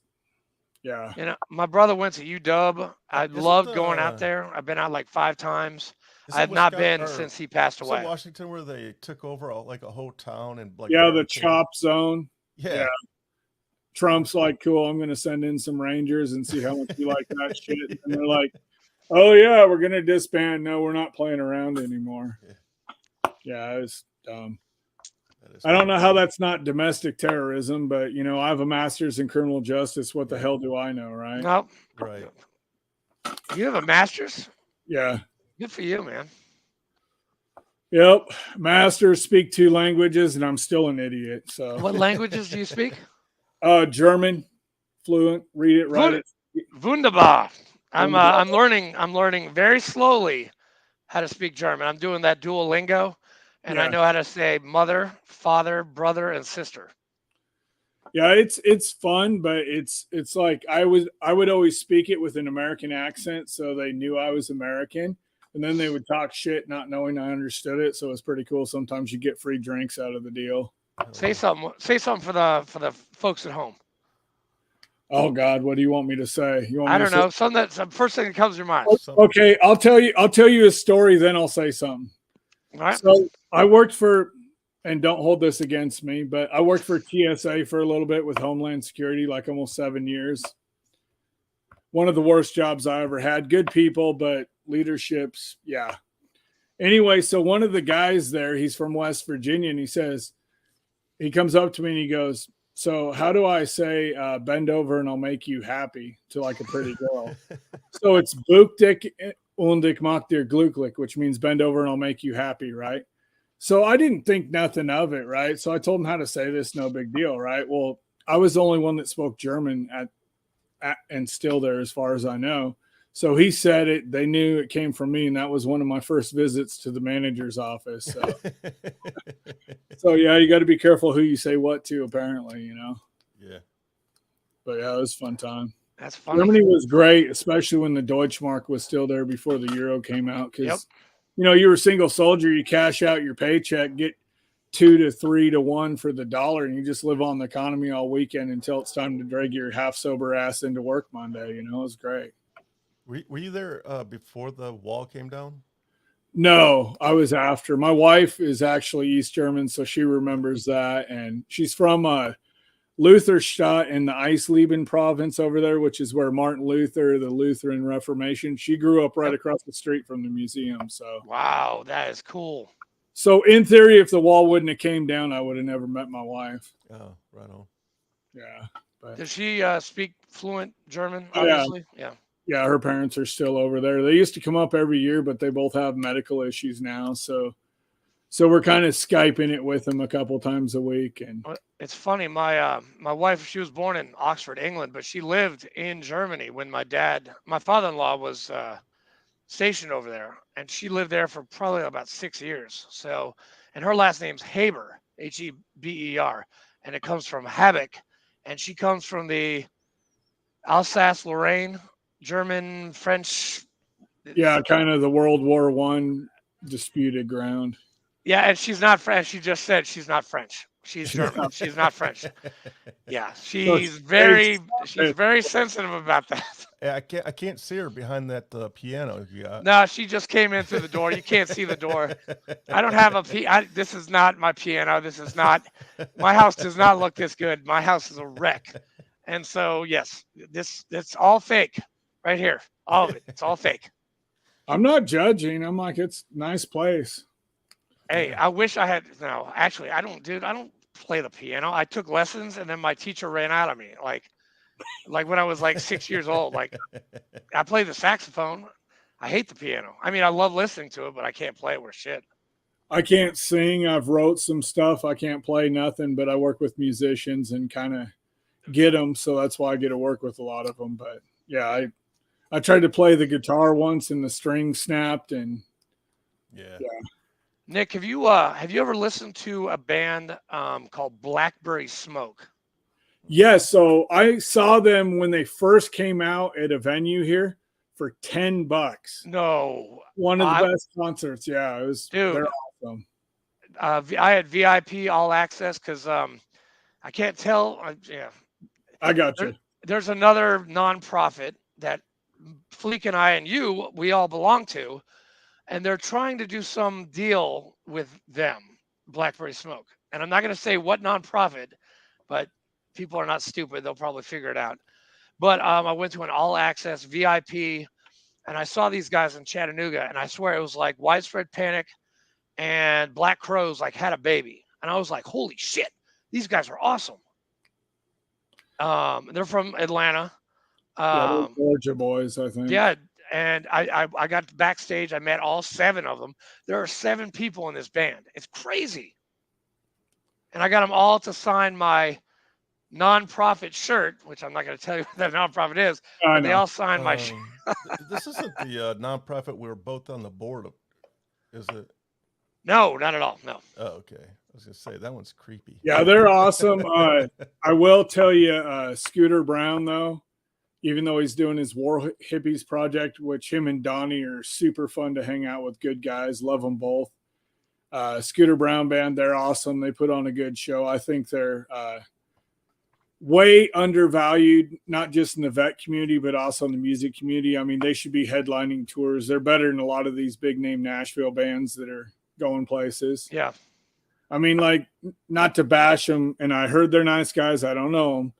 yeah. You know, my brother went to UW. I loved going out there. I've been out like 5 times. I have not been since he passed away. Is it Washington where they took over like a whole town and like the chop zone. Yeah. Trump's like, cool, I'm gonna send in some Rangers and see how much you like that shit. And they're like, oh yeah, we're gonna disband. No, we're not playing around anymore. Yeah, it was dumb. I don't know how that's not domestic terrorism, but I have a master's in criminal justice. What the hell do I know, right? No. Right. You have a master's? Yeah. Good for you, man. Yep. Master's, speak 2 languages, and I'm still an idiot. So what languages do you speak? German, fluent, read it, write it. Wunderbar. I'm learning very slowly how to speak German. I'm doing that Duolingo. And I know how to say mother, father, brother, and sister. Yeah, it's fun, but it's like I would always speak it with an American accent, so they knew I was American, and then they would talk shit, not knowing I understood it. So it's pretty cool. Sometimes you get free drinks out of the deal. Say something. Say something for the folks at home. Oh God, what do you want me to say? I don't know. Something that's the first thing that comes to your mind. Okay, I'll tell you a story, then I'll say something. All right. So I worked for, and don't hold this against me, but I worked for TSA for a little bit with Homeland Security, like almost 7 years. One of the worst jobs I ever had. Good people, but leadership's, yeah. Anyway, so one of the guys there, he's from West Virginia, and he comes up to me and he goes, so how do I say bend over and I'll make you happy to like a pretty girl? So it's Buch dich und ich mach dir glücklich, which means bend over and I'll make you happy, right? So I didn't think nothing of it, right? So I told him how to say this, no big deal, right? Well, I was the only one that spoke German at and still there as far as I know. So he said it, they knew it came from me, and that was one of my first visits to the manager's office. So, so yeah, you got to be careful who you say what to, apparently, Yeah. But yeah, it was a fun time. That's funny. Germany was great, especially when the Deutschmark was still there before the euro came out. Because, you were a single soldier, you cash out your paycheck, get 2 to 3 to 1 for the dollar, and you just live on the economy all weekend until it's time to drag your half sober ass into work Monday. It was great. Were you there before the wall came down? No, I was after. My wife is actually East German, so she remembers that. And she's from Lutherstadt in the Eisleben province over there, which is where Martin Luther, the Lutheran Reformation, she grew up right across the street from the museum. So wow, that is cool. So in theory, if the wall wouldn't have came down, I would have never met my wife. Oh, right on. Yeah. But, does she speak fluent German? Obviously, yeah. Yeah, her parents are still over there. They used to come up every year, but they both have medical issues now. So we're kind of Skyping it with them a couple times a week. And it's funny. My wife, she was born in Oxford, England, but she lived in Germany when my father-in-law was stationed over there, and she lived there for probably about 6 years. So, and her last name's Haber, Heber, and it comes from Habeck, and she comes from the Alsace-Lorraine, German, French. Yeah, kind of the World War I disputed ground. Yeah, and she's not French. She just said she's not French. She's German. She's not French. Yeah, she's very sensitive about that. Yeah, I can't see her behind that piano. No, she just came in through the door. You can't see the door. I don't have this is not my piano. This is not. My house does not look this good. My house is a wreck. And so, yes, it's all fake right here. All of it. It's all fake. I'm not judging. I'm like, it's a nice place. Hey, I wish I had. No, actually, I don't play the piano. I took lessons, and then my teacher ran out of me. Like when I was like 6 years old. Like, I play the saxophone. I hate the piano. I mean, I love listening to it, but I can't play it worth shit. I can't sing. I've wrote some stuff. I can't play nothing, but I work with musicians and kind of get them. So that's why I get to work with a lot of them. But yeah, I tried to play the guitar once and the string snapped, and Yeah. Nick, have you ever listened to a band called Blackberry Smoke? yeah. So I saw them when they first came out at a venue here for $10. No, One of the best concerts. Yeah, it was. dude. They're awesome. I had VIP all access because I can't tell. Yeah, I got you. there's another nonprofit that Fleek and I and you, we all belong to, and they're trying to do some deal with them, Blackberry Smoke. And I'm not going to say what nonprofit, but people are not stupid. They'll probably figure it out. But I went to an all access VIP, and I saw these guys in Chattanooga, and I swear it was like Widespread Panic and Black Crows like had a baby. And I was like, holy shit, these guys are awesome. They're from Atlanta. Yeah, Georgia boys, I think. Yeah, and I got backstage. I met all 7 of them. There are 7 people in this band. It's crazy. And I got them all to sign my nonprofit shirt, which I'm not going to tell you what that nonprofit is. But they all signed my shirt. This isn't the nonprofit we were both on the board of, is it? No, not at all. No. Oh, okay. I was gonna say that one's creepy. Yeah, they're awesome. I will tell you, Scooter Brown, though, even though he's doing his War Hippies project, which him and Donnie are super fun to hang out with, good guys, love them both. Scooter Brown Band, they're awesome. They put on a good show. I think they're way undervalued, not just in the vet community, but also in the music community. I mean, they should be headlining tours. They're better than a lot of these big name Nashville bands that are going places. Yeah. I mean, like, not to bash them, and I heard they're nice guys. I don't know them,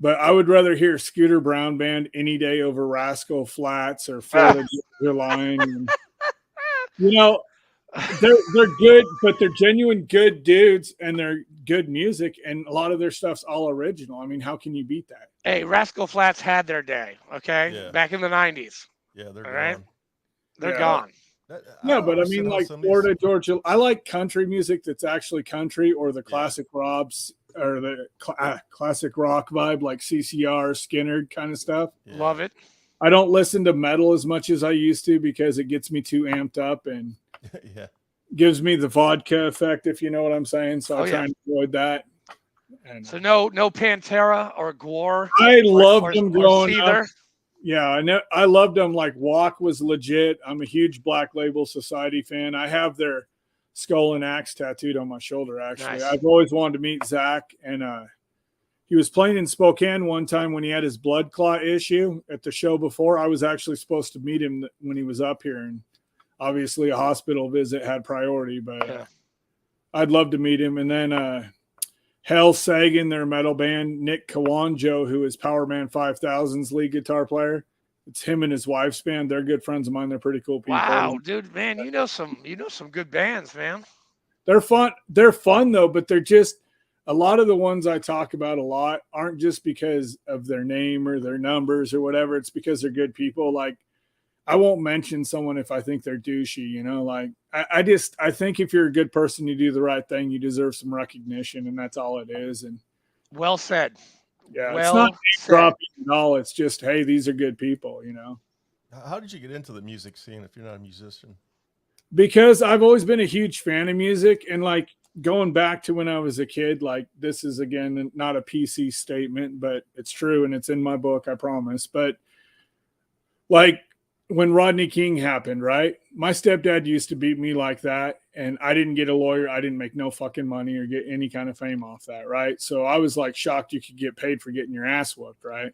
but I would rather hear Scooter Brown Band any day over Rascal Flats or Florida Georgia Line. And, you know, they're good, but they're genuine good dudes, and they're good music, and a lot of their stuff's all original. I mean, how can you beat that? Hey, Rascal Flats had their day, okay? Yeah. Back in the 90s. Yeah, they're All gone. right? They're Yeah. gone. Yeah, but I mean, like Florida Georgia, I like country music that's actually country, or the classic Robs, or the classic rock vibe, like CCR, Skinner kind of stuff. Yeah. Love it. I don't listen to metal as much as I used to because it gets me too amped up and Yeah. gives me the vodka effect, if you know what I'm saying. So I try and avoid that. And So no Pantera or Gwar. I loved them growing Seether. up. Yeah, I loved them. Like Walk was legit. I'm a huge Black Label Society fan. I have their skull and axe tattooed on my shoulder, actually. Nice. I've always wanted to meet Zach, and he was playing in Spokane one time when he had his blood clot issue at the show before. I was actually supposed to meet him when he was up here, and obviously a hospital visit had priority, but Yeah. I'd love to meet him. And then Hell Sagan, their metal band, Nick Kawanjo, who is Power Man 5000's lead guitar player. It's him and his wife's band. They're good friends of mine. They're pretty cool people. Wow, dude, man, you know some good bands, man. They're fun. They're fun though, but they're just, a lot of the ones I talk about a lot aren't just because of their name or their numbers or whatever. It's because they're good people. Like, I won't mention someone if I think they're douchey, you know, like I think if you're a good person, you do the right thing, you deserve some recognition, and that's all it is. And Well said. yeah, Well it's not said. dropping at all. It's just, hey, these are good people, you know. How did you get into the music scene if you're not a musician? Because I've always been a huge fan of music, and like going back to when I was a kid, like this is again not a PC statement, but it's true and it's in my book, I promise. But like when Rodney King happened, right? My stepdad used to beat me like that, and I didn't get a lawyer. I didn't make no fucking money or get any kind of fame off that, right? So I was like shocked you could get paid for getting your ass whooped, right?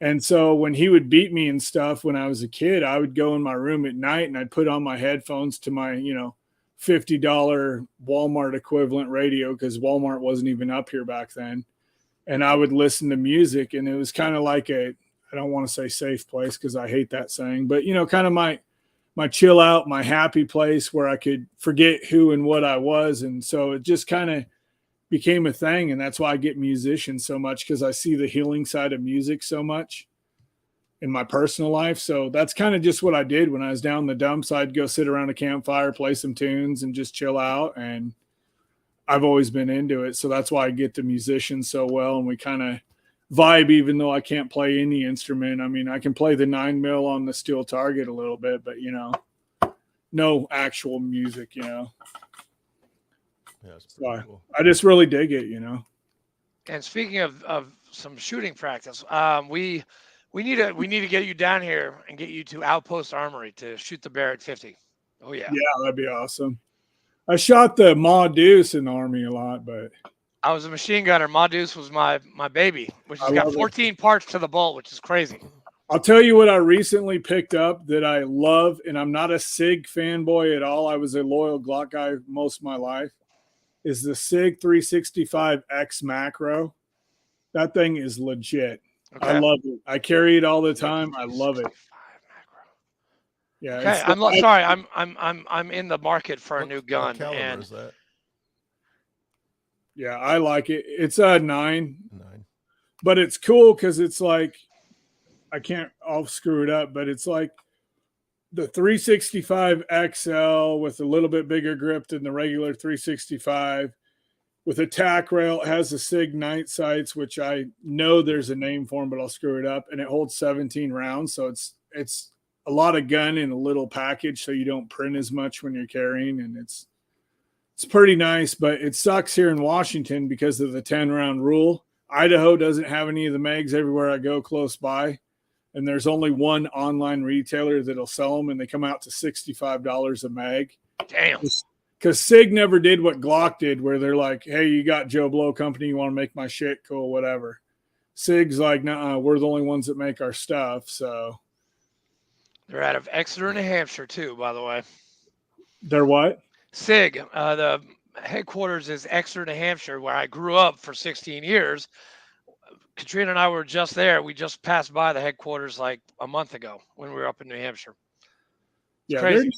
And so when he would beat me and stuff when I was a kid, I would go in my room at night and I'd put on my headphones to my, you know, $50 Walmart equivalent radio, because Walmart wasn't even up here back then. And I would listen to music, and it was kind of like I don't want to say safe place because I hate that saying, but you know, kind of my chill out, my happy place where I could forget who and what I was. And so it just kind of became a thing. And that's why I get musicians so much, because I see the healing side of music so much. in my personal life. So that's kind of just what I did when I was down in the dumps. I'd go sit around a campfire, play some tunes, and just chill out. And I've always been into it. So that's why I get the musicians so well. And we kind of vibe, even though I can't play any instrument. I mean, I can play the 9mm on the steel target a little bit, but, you know, no actual music, you know. Yeah, it's So pretty cool. I just really dig it, you know. And speaking of some shooting practice, we need to get you down here and get you to Outpost Armory to shoot the bear at 50. Oh yeah. Yeah, that'd be awesome. I shot the Ma Deuce in the Army a lot, but I was a machine gunner. Ma Deuce was my baby, which has I got love it. 14 parts to the bolt, which is crazy. I'll tell you what I recently picked up that I love, and I'm not a SIG fanboy at all. I was a loyal Glock guy most of my life, is the SIG 365X macro. That thing is legit. Okay. I love it. I carry it all the time. I love it. Yeah. Okay, sorry. I'm in the market for a new gun, What caliber and is that? Yeah, I like it. It's a 9, 9. but it's cool because it's like, I'll screw it up, but it's like the 365 XL with a little bit bigger grip than the regular 365 with a tack rail. It has the SIG night sights, which I know there's a name for them, but I'll screw it up. And it holds 17 rounds. So it's a lot of gun in a little package. So you don't print as much when you're carrying, and it's pretty nice, but it sucks here in Washington because of the 10-round rule. Idaho doesn't have any of the mags everywhere I go close by. And there's only one online retailer that'll sell them, and they come out to $65 a mag. damn. Because SIG never did what Glock did, where they're like, hey, you got Joe Blow Company, you want to make my shit, cool, whatever. SIG's like, nah, we're the only ones that make our stuff. So They're out of Exeter, New Hampshire, too, by the way. they're what? SIG, the headquarters is Exeter, New Hampshire, where I grew up for 16 years. Katrina and I were just there. We just passed by the headquarters like a month ago when we were up in New Hampshire. Yeah, crazy.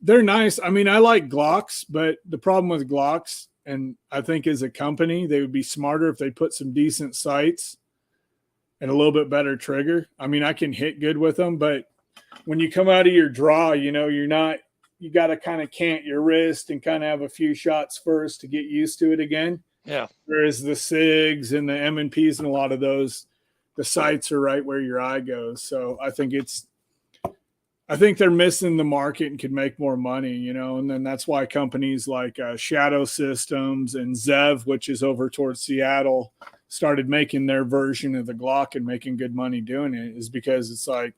they're nice. I mean, I like Glocks, but the problem with Glocks, and I think as a company, they would be smarter if they put some decent sights and a little bit better trigger. I mean, I can hit good with them, but when you come out of your draw, you know, you got to kind of cant your wrist and kind of have a few shots first to get used to it again. Yeah. Whereas the SIGs and the M&Ps and a lot of those, the sights are right where your eye goes. So I think they're missing the market and could make more money, you know, and then that's why companies like Shadow Systems and Zev, which is over towards Seattle, started making their version of the Glock and making good money doing it, is because it's like,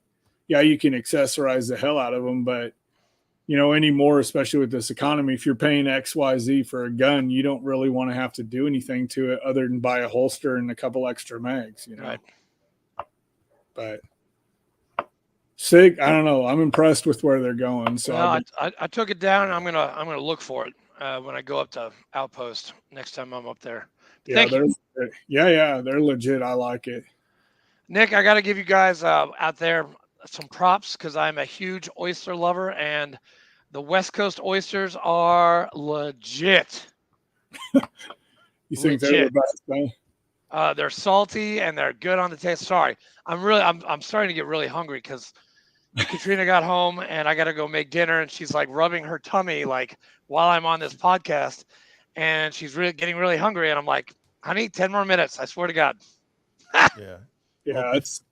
yeah, you can accessorize the hell out of them, but you know, anymore, especially with this economy, if you're paying XYZ for a gun, you don't really want to have to do anything to it other than buy a holster and a couple extra mags, you know. Right. But SIG, I don't know. I'm impressed with where they're going. So Well, I took it down. And I'm gonna look for it when I go up to Outpost next time I'm up there. yeah, Thank you, they're legit. I like it. Nick. I got to give you guys out there some props because I'm a huge oyster lover, and the West Coast oysters are legit. You think they're the best, huh? They're salty and they're good on the taste. Sorry, I'm starting to get really hungry because Katrina got home and I got to go make dinner, and she's like rubbing her tummy like while I'm on this podcast, and she's really getting really hungry, and I'm like, honey, 10 more minutes. I swear to God. Yeah. Yeah, Well, it's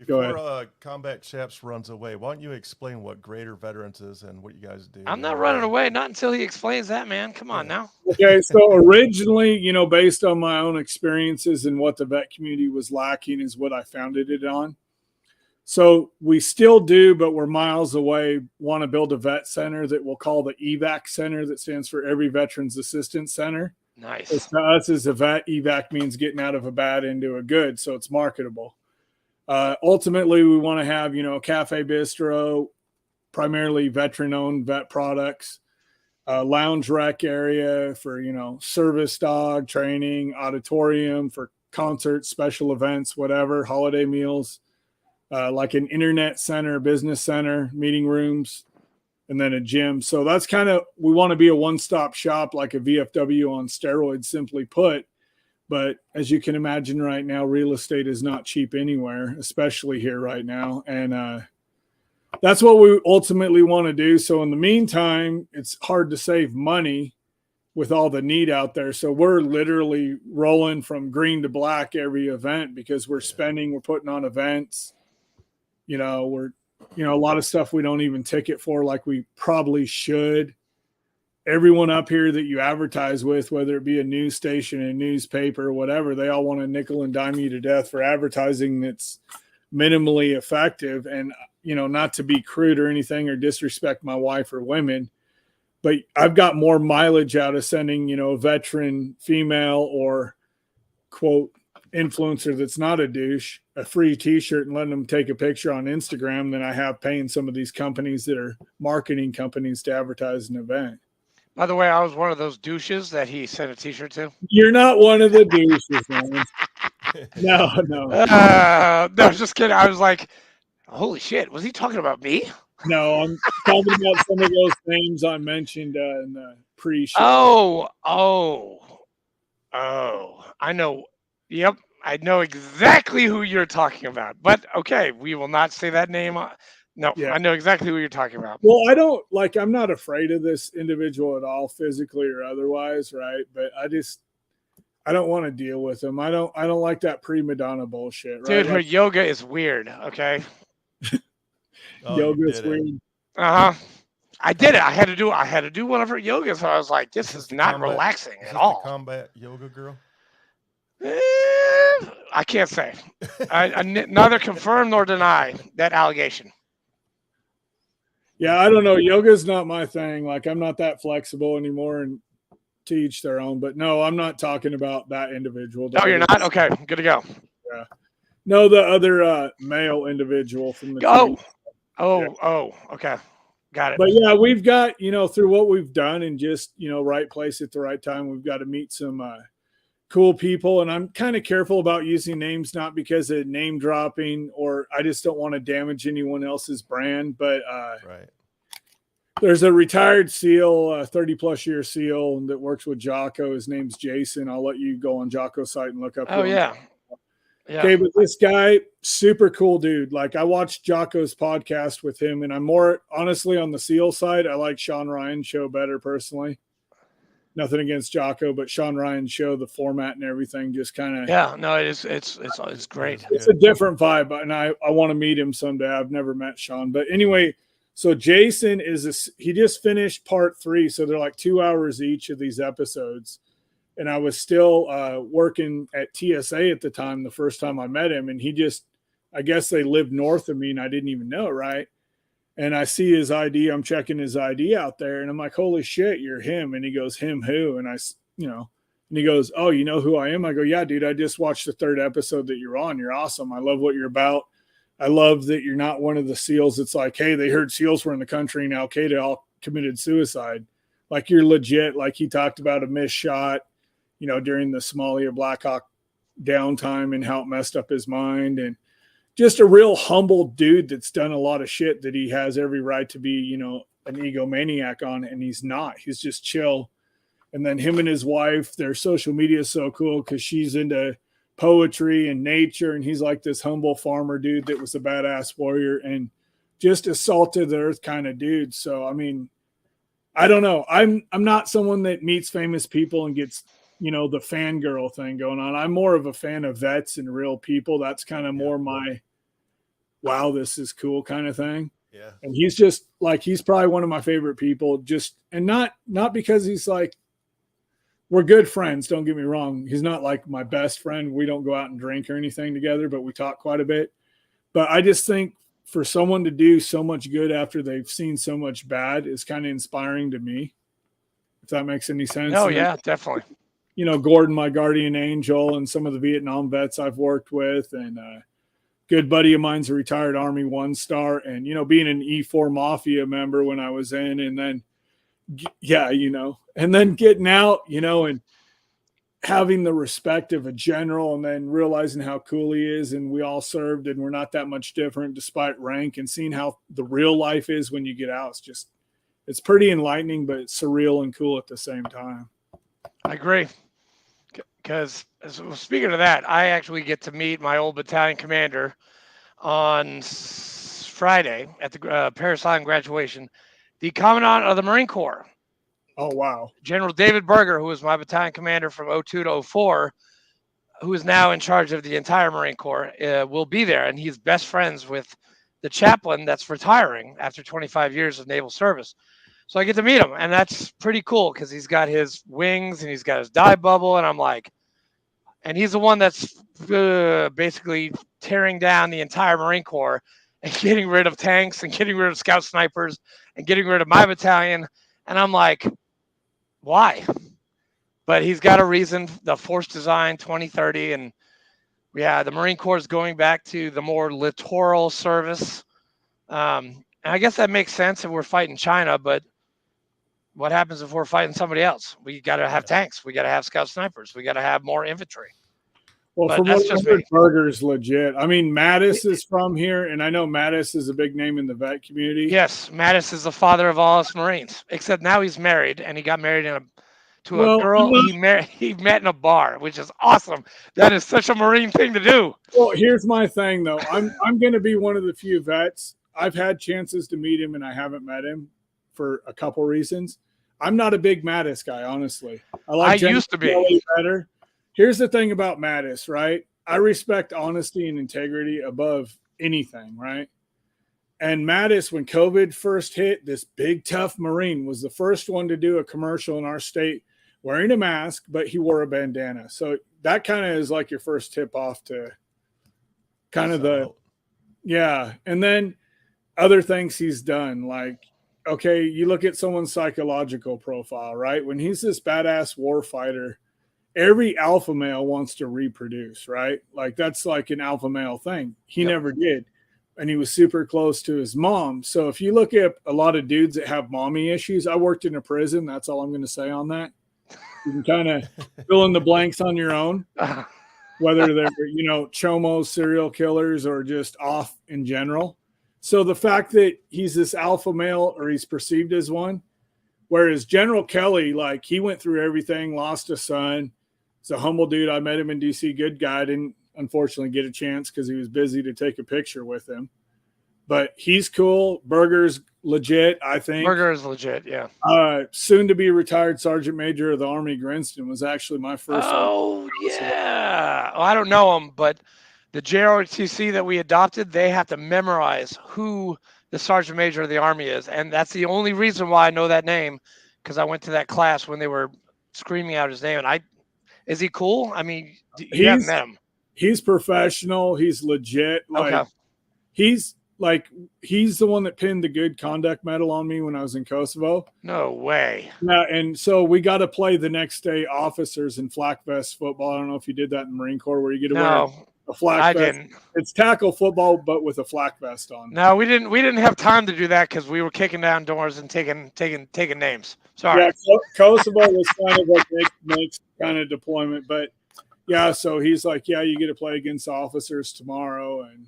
Go Before Combat Chaps runs away, why don't you explain what G8ter Veterans is and what you guys do? I'm not running away, not until he explains that, man. Come on now. okay. So originally, you know, based on my own experiences and what the vet community was lacking is what I founded it on. So we still do, but we're miles away, want to build a vet center that we'll call the EVAC Center, that stands for Every Veterans Assistance Center. Nice. To us as a vet, EVAC means getting out of a bad into a good, so it's marketable. Ultimately, we want to have, you know, a cafe bistro, primarily veteran-owned vet products, a lounge rec area for, you know, service dog training, auditorium for concerts, special events, whatever, holiday meals, like an internet center, business center, meeting rooms, and then a gym. So that's kind of, we want to be a one-stop shop, like a VFW on steroids, simply put. But as you can imagine right now, real estate is not cheap anywhere, especially here right now. And that's what we ultimately want to do. So in the meantime, it's hard to save money with all the need out there. So we're literally rolling from green to black every event because we're putting on events. We're a lot of stuff we don't even ticket for like we probably should. Everyone up here that you advertise with, whether it be a news station, a newspaper, whatever, they all want to nickel and dime you to death for advertising that's minimally effective. And, not to be crude or anything or disrespect my wife or women, but I've got more mileage out of sending, a veteran female or quote influencer that's not a douche a free t-shirt and letting them take a picture on Instagram than I have paying some of these companies that are marketing companies to advertise an event. By the way, I was one of those douches that he sent a t-shirt to. You're not one of the douches, man. No. No, just kidding. I was like, holy shit, was he talking about me? No, I'm talking about some of those names I mentioned in the pre-show. Oh, I know. Yep, I know exactly who you're talking about. But okay, we will not say that name. No, yeah. I know exactly who you're talking about. Well, I'm not afraid of this individual at all, physically or otherwise, right? But I don't want to deal with him. I don't like that prima donna bullshit, right? Dude, her yoga is weird, okay? Yoga is weird. I did it. I had to do one of her yogas. So I was like, this is not relaxing at all. Combat yoga girl? I can't say. I neither confirm nor deny that allegation. Yeah, I don't know. Yoga's not my thing. Like, I'm not that flexible anymore, and to each their own. But no, I'm not talking about that individual. Oh, you're not? Okay, good to go. Yeah. No, the other male individual from the team. Oh, okay. Got it. But yeah, we've got, through what we've done and just, right place at the right time, we've got to meet some cool people. And I'm kind of careful about using names, not because of name dropping or I just don't want to damage anyone else's brand. But right. There's a retired SEAL, 30 plus year SEAL that works with Jocko. His name's Jason. I'll let you go on Jocko's site and look up. Oh, yeah. Yeah. Okay, but this guy, super cool dude. Like, I watched Jocko's podcast with him, and I'm more honestly on the SEAL side. I like Sean Ryan's show better personally. Nothing against Jocko, but Sean Ryan's show, the format and everything, just kind of it's great. It's a different vibe, and I want to meet him someday. I've never met Sean, but anyway. So Jason he just finished part 3, so they're like 2 hours each of these episodes. And I was still working at TSA at the time, the first time I met him. And I guess they lived north of me and I didn't even know, right? And I see his ID. I'm checking his ID out there. And I'm like, holy shit, you're him. And he goes, him who? And and he goes, oh, you know who I am? I go, yeah, dude, I just watched the 3rd episode that you're on. You're awesome. I love what you're about. I love that you're not one of the SEALs. It's like, hey, they heard SEALs were in the country and Al-Qaeda all committed suicide. Like, you're legit. Like, he talked about a missed shot, during the Somalia Black Hawk downtime and how it messed up his mind, and just a real humble dude that's done a lot of shit that he has every right to be, an egomaniac on, and he's not. He's just chill. And then him and his wife, their social media is so cool because she's into poetry and nature, and he's like this humble farmer dude that was a badass warrior and just a salt of the earth kind of dude. So, I mean, I don't know. I'm not someone that meets famous people and gets the fangirl thing going on. I'm more of a fan of vets and real people. That's kind of more my, wow, this is cool kind of thing. Yeah. And he's just like, he's probably one of my favorite people, and not because he's like, we're good friends. Don't get me wrong. He's not like my best friend. We don't go out and drink or anything together, but we talk quite a bit. But I just think for someone to do so much good after they've seen so much bad is kind of inspiring to me. If that makes any sense. Oh, yeah, definitely. Gordon, my guardian angel, and some of the Vietnam vets I've worked with, and a good buddy of mine's a retired Army 1-star, and, being an E4 Mafia member when I was in, and then, and then getting out, and having the respect of a general, and then realizing how cool he is, and we all served, and we're not that much different despite rank, and seeing how the real life is when you get out. It's pretty enlightening, but it's surreal and cool at the same time. I agree. because speaking of that, I actually get to meet my old battalion commander on Friday at the Paris Island graduation, the Commandant of the Marine Corps, Oh, wow. General David Berger, who was my battalion commander from '02 to '04, who is now in charge of the entire Marine Corps, will be there. And he's best friends with the chaplain that's retiring after 25 years of naval service. So I get to meet him, and that's pretty cool because he's got his wings and he's got his dive bubble. And I'm like, and he's the one that's basically tearing down the entire Marine Corps and getting rid of tanks and getting rid of scout snipers and getting rid of my battalion. And I'm like, why? But he's got a reason, the Force Design 2030. And yeah, the Marine Corps is going back to the more littoral service. And I guess that makes sense if we're fighting China, but what happens if we're fighting somebody else? We got to have tanks. We got to have scout snipers. We got to have more infantry. Well, But from that's what just I heard, me. Berger's legit. I mean, Mattis is from here, and I know Mattis is a big name in the vet community. Yes, Mattis is the father of all us Marines, except now he's married, and he got married to a Well, girl he met in a bar, which is awesome. That is such a Marine thing to do. Well, here's my thing, though. I'm going to be one of the few vets. I've had chances to meet him, and I haven't met him for a couple reasons. I'm not a big Mattis guy, honestly. I used to be better. Here's the thing about Mattis, right? I respect honesty and integrity above anything, right? And Mattis, when COVID first hit, this big, tough Marine was the first one to do a commercial in our state wearing a mask, but he wore a bandana. So that kind of is like your first tip off to kind of yeah. And then other things he's done, like, okay, you look at someone's psychological profile, right? When he's this badass war fighter, every alpha male wants to reproduce, right? Like that's like an alpha male thing. He never did. And he was super close to his mom. So if you look at a lot of dudes that have mommy issues, I worked in a prison. That's all I'm going to say on that. You can kind of fill in the blanks on your own, whether they're, chomos, serial killers, or just off in general. So the fact that he's this alpha male, or he's perceived as one, whereas General Kelly, like he went through everything, lost a son. He's a humble dude. I met him in DC, good guy. Didn't unfortunately get a chance because he was busy to take a picture with him. But he's cool. Berger's legit, I think. Berger is legit, yeah. Soon to be retired Sergeant Major of the Army, Grinston, was actually my first. Oh, yeah. Well, I don't know him, but the JROTC that we adopted, they have to memorize who the Sergeant Major of the Army is. And that's the only reason why I know that name, because I went to that class when they were screaming out his name. And is he cool? I mean, you haven't met him. He's professional. He's legit. Like, he's the one that pinned the good conduct medal on me when I was in Kosovo. No way. Yeah, and so we got to play the next day officers in flak vest football. I don't know if you did that in the Marine Corps where you get to wear a flak vest. Didn't. It's tackle football, but with a flak vest on. No, we didn't have time to do that because we were kicking down doors and taking names. Sorry. Yeah, Kosovo was kind of like makes kind of deployment, but yeah. So he's like, yeah, you get to play against officers tomorrow, and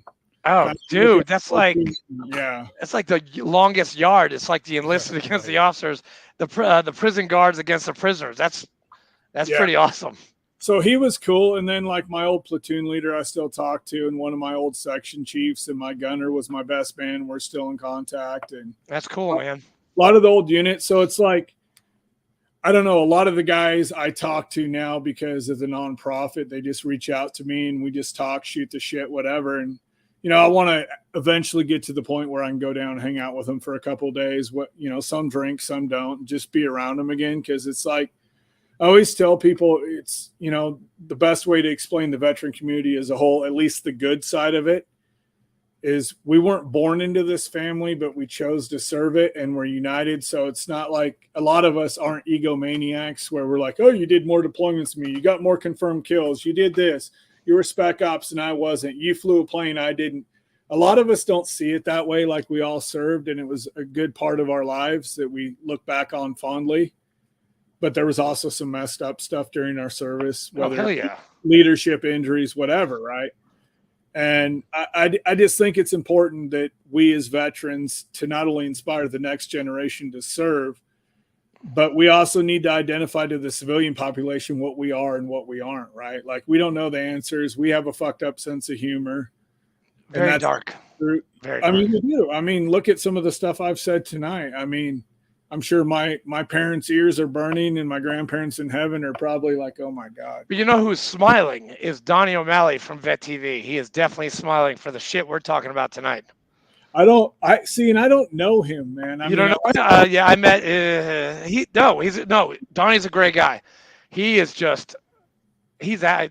dude, that's like it's like the longest yard. It's like the enlisted against the officers, the prison guards against the prisoners. That's pretty awesome. So he was cool. And then like my old platoon leader, I still talk to, and one of my old section chiefs and my gunner was my best man. We're still in contact. And that's cool, man. A lot of the old units. So it's like, I don't know, a lot of the guys I talk to now because of the nonprofit, they just reach out to me and we just talk, shoot the shit, whatever. And, I want to eventually get to the point where I can go down and hang out with them for a couple of days. Some drink, some don't, just be around them again. Cause it's like, I always tell people it's, the best way to explain the veteran community as a whole, at least the good side of it, is we weren't born into this family, but we chose to serve it and we're united. So it's not like a lot of us aren't egomaniacs where we're like, oh, you did more deployments than me. You got more confirmed kills. You did this. You were spec ops and I wasn't. You flew a plane. I didn't. A lot of us don't see it that way. Like we all served and it was a good part of our lives that we look back on fondly. But there was also some messed up stuff during our service, whether leadership injuries, whatever, right? And I just think it's important that we as veterans to not only inspire the next generation to serve, but we also need to identify to the civilian population what we are and what we aren't, right? Like, we don't know the answers. We have a fucked up sense of humor. Very dark. True. Very I dark. mean, we do. I mean, look at some of the stuff I've said tonight. I mean, I'm sure my parents' ears are burning, and my grandparents in heaven are probably like, oh my God. But you know who's smiling is Donnie O'Malley from Vet TV. He is definitely smiling for the shit we're talking about tonight. I see, and I don't know him, man. You don't know? Yeah, I met. Donnie's a great guy. He is just, he's a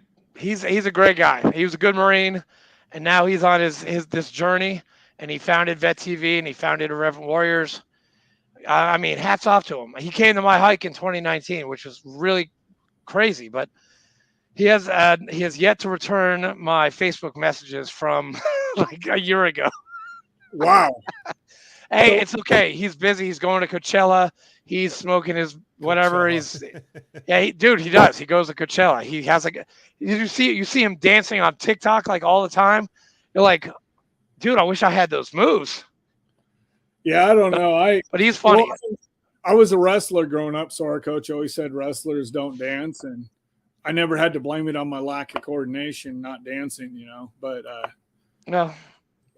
great guy. He was a good Marine, and now he's on this journey, and he founded Vet TV, and he founded Irreverent Warriors. I mean, hats off to him. He came to my hike in 2019, which was really crazy, but he has yet to return my Facebook messages from like a year ago. Wow. Hey, it's okay. He's busy. He's going to Coachella. He's smoking his whatever. He does. He goes to Coachella. He has you see him dancing on TikTok like all the time. You're like, dude, I wish I had those moves. Yeah, I don't know. But he's funny. Well, I was a wrestler growing up, so our coach always said wrestlers don't dance, and I never had to blame it on my lack of coordination, not dancing, But no.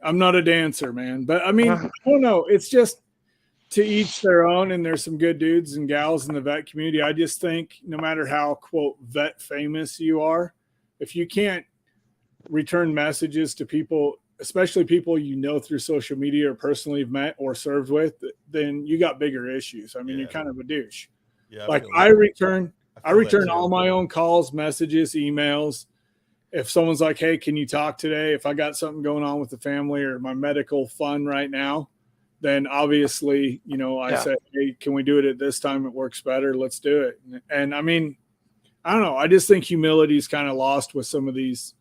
I'm not a dancer, man. But I mean, I don't know. It's just to each their own, and there's some good dudes and gals in the vet community. I just think no matter how, quote, vet famous you are, if you can't return messages to people, especially people through social media or personally have met or served with, then you got bigger issues. I mean, you're kind of a douche. Yeah, like I return all my own calls, messages, emails. If someone's like, hey, can you talk today? If I got something going on with the family or my medical fund right now, then obviously, I say, hey, can we do it at this time? It works better. Let's do it. And I mean, I don't know. I just think humility is kind of lost with some of these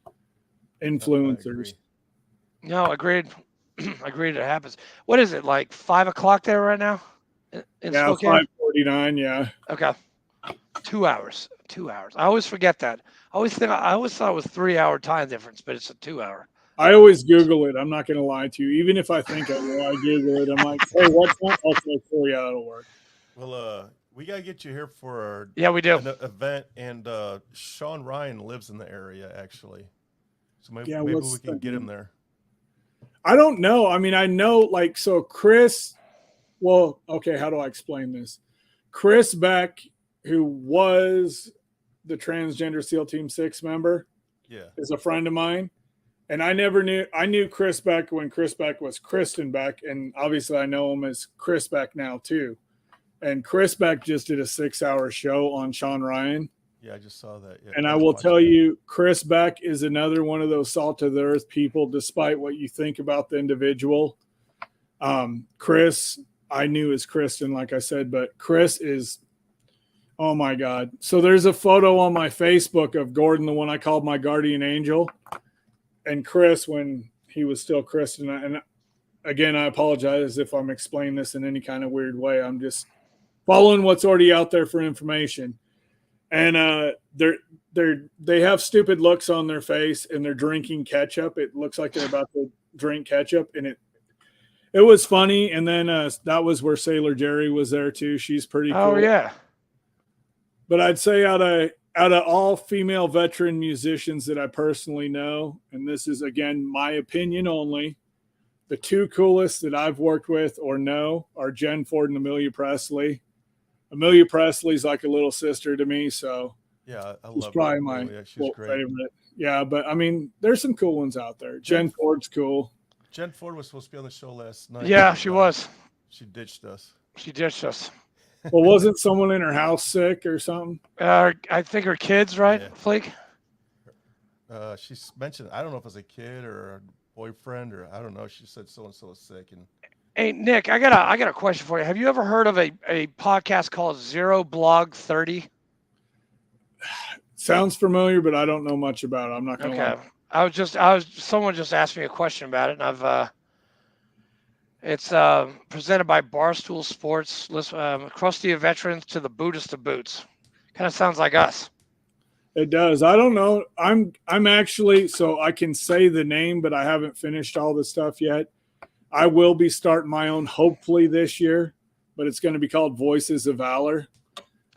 influencers. No, agreed. Agreed. It happens. What is it, like 5 o'clock there right now? Yeah, 5:49. Yeah. Okay. 2 hours. 2 hours. I always forget that. I always thought it was 3 hour time difference, but it's a 2 hour. I always Google it. I'm not going to lie to you. Even if I think I will, I Google it. I'm like, hey, what's that? I'll say, oh, yeah, that'll work. Well, we got to get you here for we do. An event, and Sean Ryan lives in the area, actually. So maybe we can get him there. I don't know. I mean, I know, so Chris, well, okay, how do I explain this? Chris Beck, who was the transgender SEAL Team 6 member, is a friend of mine. And I knew Chris Beck when Chris Beck was Kristen Beck. And obviously I know him as Chris Beck now too. And Chris Beck just did a 6-hour show on Sean Ryan. Yeah, I just saw that. Yeah, and I will tell you, Chris Beck is another one of those salt of the earth people, despite what you think about the individual. Chris, I knew as Kristen, like I said, but Chris is, oh my God. So there's a photo on my Facebook of Gordon, the one I called my guardian angel, and Chris when he was still Kristen. And again, I apologize if I'm explaining this in any kind of weird way. I'm just following what's already out there for information. And they have stupid looks on their face, and they're drinking ketchup. It looks like they're about to drink ketchup, and it was funny. And then that was where Sailor Jerry was there too. She's pretty cool. Oh yeah. But I'd say out of all female veteran musicians that I personally know, and this is again my opinion only, the two coolest that I've worked with or know are Jen Ford and Amelia Presley. Amelia Presley's like a little sister to me, so yeah, I she's love probably her. my She's great. favorite. Yeah, but I mean, there's some cool ones out there. Jen Ford's cool. Jen Ford was supposed to be on the show last night. Yeah, she was. She ditched us. Well, wasn't someone in her house sick or something? I think her kids, right, Flake? She's mentioned, I don't know if it was a kid or a boyfriend or I don't know. She said so and so is sick. And hey, Nick, I got a question for you. Have you ever heard of a podcast called Zero Blog 30? Sounds familiar, but I don't know much about it. I'm not going to lie. Someone just asked me a question about it, and it's presented by Barstool Sports, Gr8ter Veterans to the Buddhist of Boots. Kind of sounds like us. It does. I don't know. I'm actually, so I can say the name, but I haven't finished all the stuff yet. I will be starting my own hopefully this year. but it's going to be called Voices of Valor.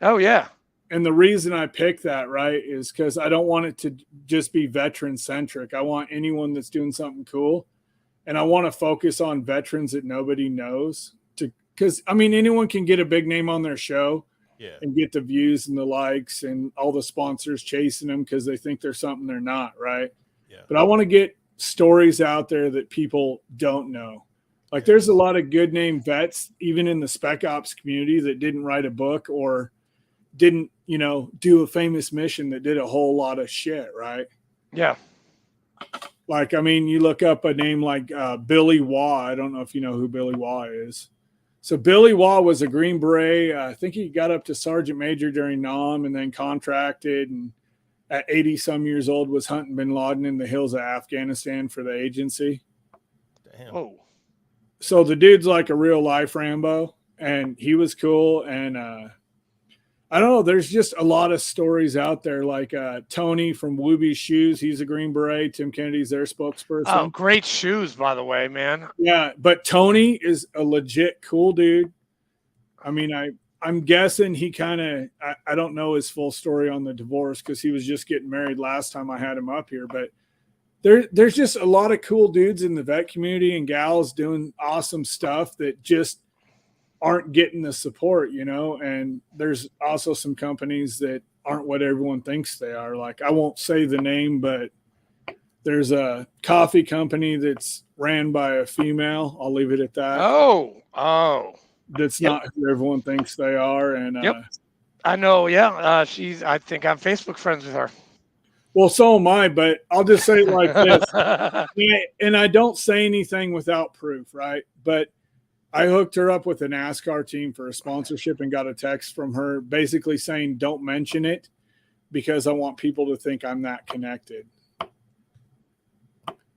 Oh yeah. And the reason I picked that, right, is because I don't want it to just be veteran centric. I want anyone that's doing something cool. And I want to focus on veterans that nobody knows, because I mean, anyone can get a big name on their show and get the views and the likes and all the sponsors chasing them because they think they're something they're not, right? Yeah. But I want to get stories out there that people don't know. Like there's a lot of good name vets, even in the spec ops community, that didn't write a book or didn't, you know, do a famous mission that did a whole lot of shit, right? Yeah. Like, I mean, you look up a name like Billy Waugh. I don't know if you know who Billy Waugh is. So Billy Waugh was a Green Beret. I think he got up to Sergeant Major during NAM and then contracted, and at 80 some years old was hunting bin Laden in the hills of Afghanistan for the agency. Damn. Oh. So the dude's like a real life Rambo, and he was cool. And I don't know, there's just a lot of stories out there, like Tony from Wooby's Shoes. He's a Green Beret. Tim Kennedy's their spokesperson. Oh, great shoes, by the way, man. Yeah, but Tony is a legit cool dude. I mean, I'm guessing he kind of, I don't know his full story on the divorce because he was just getting married last time I had him up here. But there's just a lot of cool dudes in the vet community and gals doing awesome stuff that just aren't getting the support, you know. And there's also some companies that aren't what everyone thinks they are. Like, I won't say the name, but there's a coffee company that's ran by a female. I'll leave it at that. Oh. That's not who everyone thinks they are. And I know. Yeah. I think I'm Facebook friends with her. Well, so am I, but I'll just say it like this. And I don't say anything without proof, right? But I hooked her up with a NASCAR team for a sponsorship and got a text from her basically saying, don't mention it because I want people to think I'm that connected.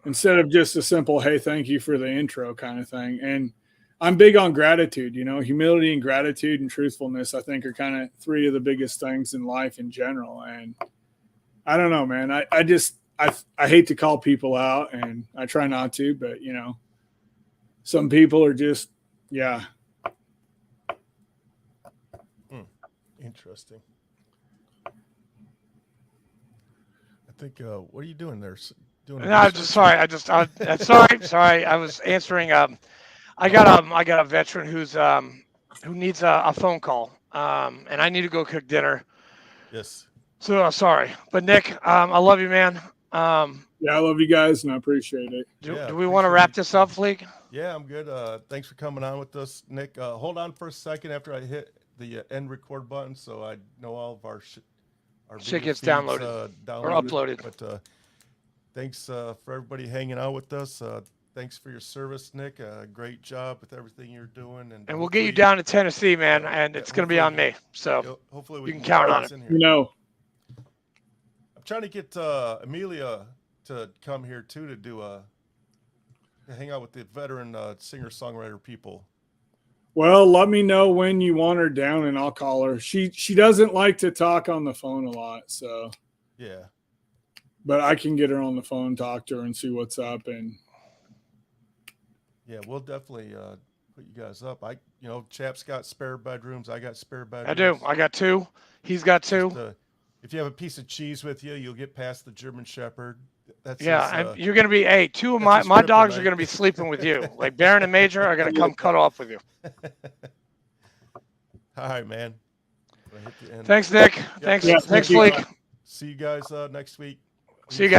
Instead of just a simple, hey, thank you for the intro kind of thing. And I'm big on gratitude, you know, humility and gratitude and truthfulness, I think, are kind of three of the biggest things in life in general. And I don't know, man. I hate to call people out, and I try not to, but, you know, some people are just, yeah. Interesting. I think, what are you doing there? No, I'm just sorry. Sorry. I was answering. I got a veteran who needs a phone call. And I need to go cook dinner. Yes. So sorry, but Nick, I love you, man. Yeah, I love you guys, and I appreciate it. Do we want to wrap this up, Fleek? Yeah, I'm good. Thanks for coming on with us, Nick. Hold on for a second after I hit the end record button, so I know all of our shit gets downloaded or uploaded. But thanks for everybody hanging out with us. Thanks for your service, Nick. Great job with everything you're doing, and we'll get you down to Tennessee, man. And it's going to be on me, so hopefully you can count on it. You know, I'm trying to get Amelia to come here too to hang out with the veteran singer-songwriter people. Well, let me know when you want her down, and I'll call her. She doesn't like to talk on the phone a lot, so yeah. But I can get her on the phone, talk to her, and see what's up. And yeah, we'll definitely put you guys up. Chap's got spare bedrooms. I got spare bedrooms. I do. I got two. He's got two. If you have a piece of cheese with you, you'll get past the German Shepherd. That's and you're going to be, two of my dogs are going to be sleeping with you. Like Baron and Major are going to come cut off with you. All right, man. Thanks, Nick. Thanks, Fleek. See you guys next week. See you guys.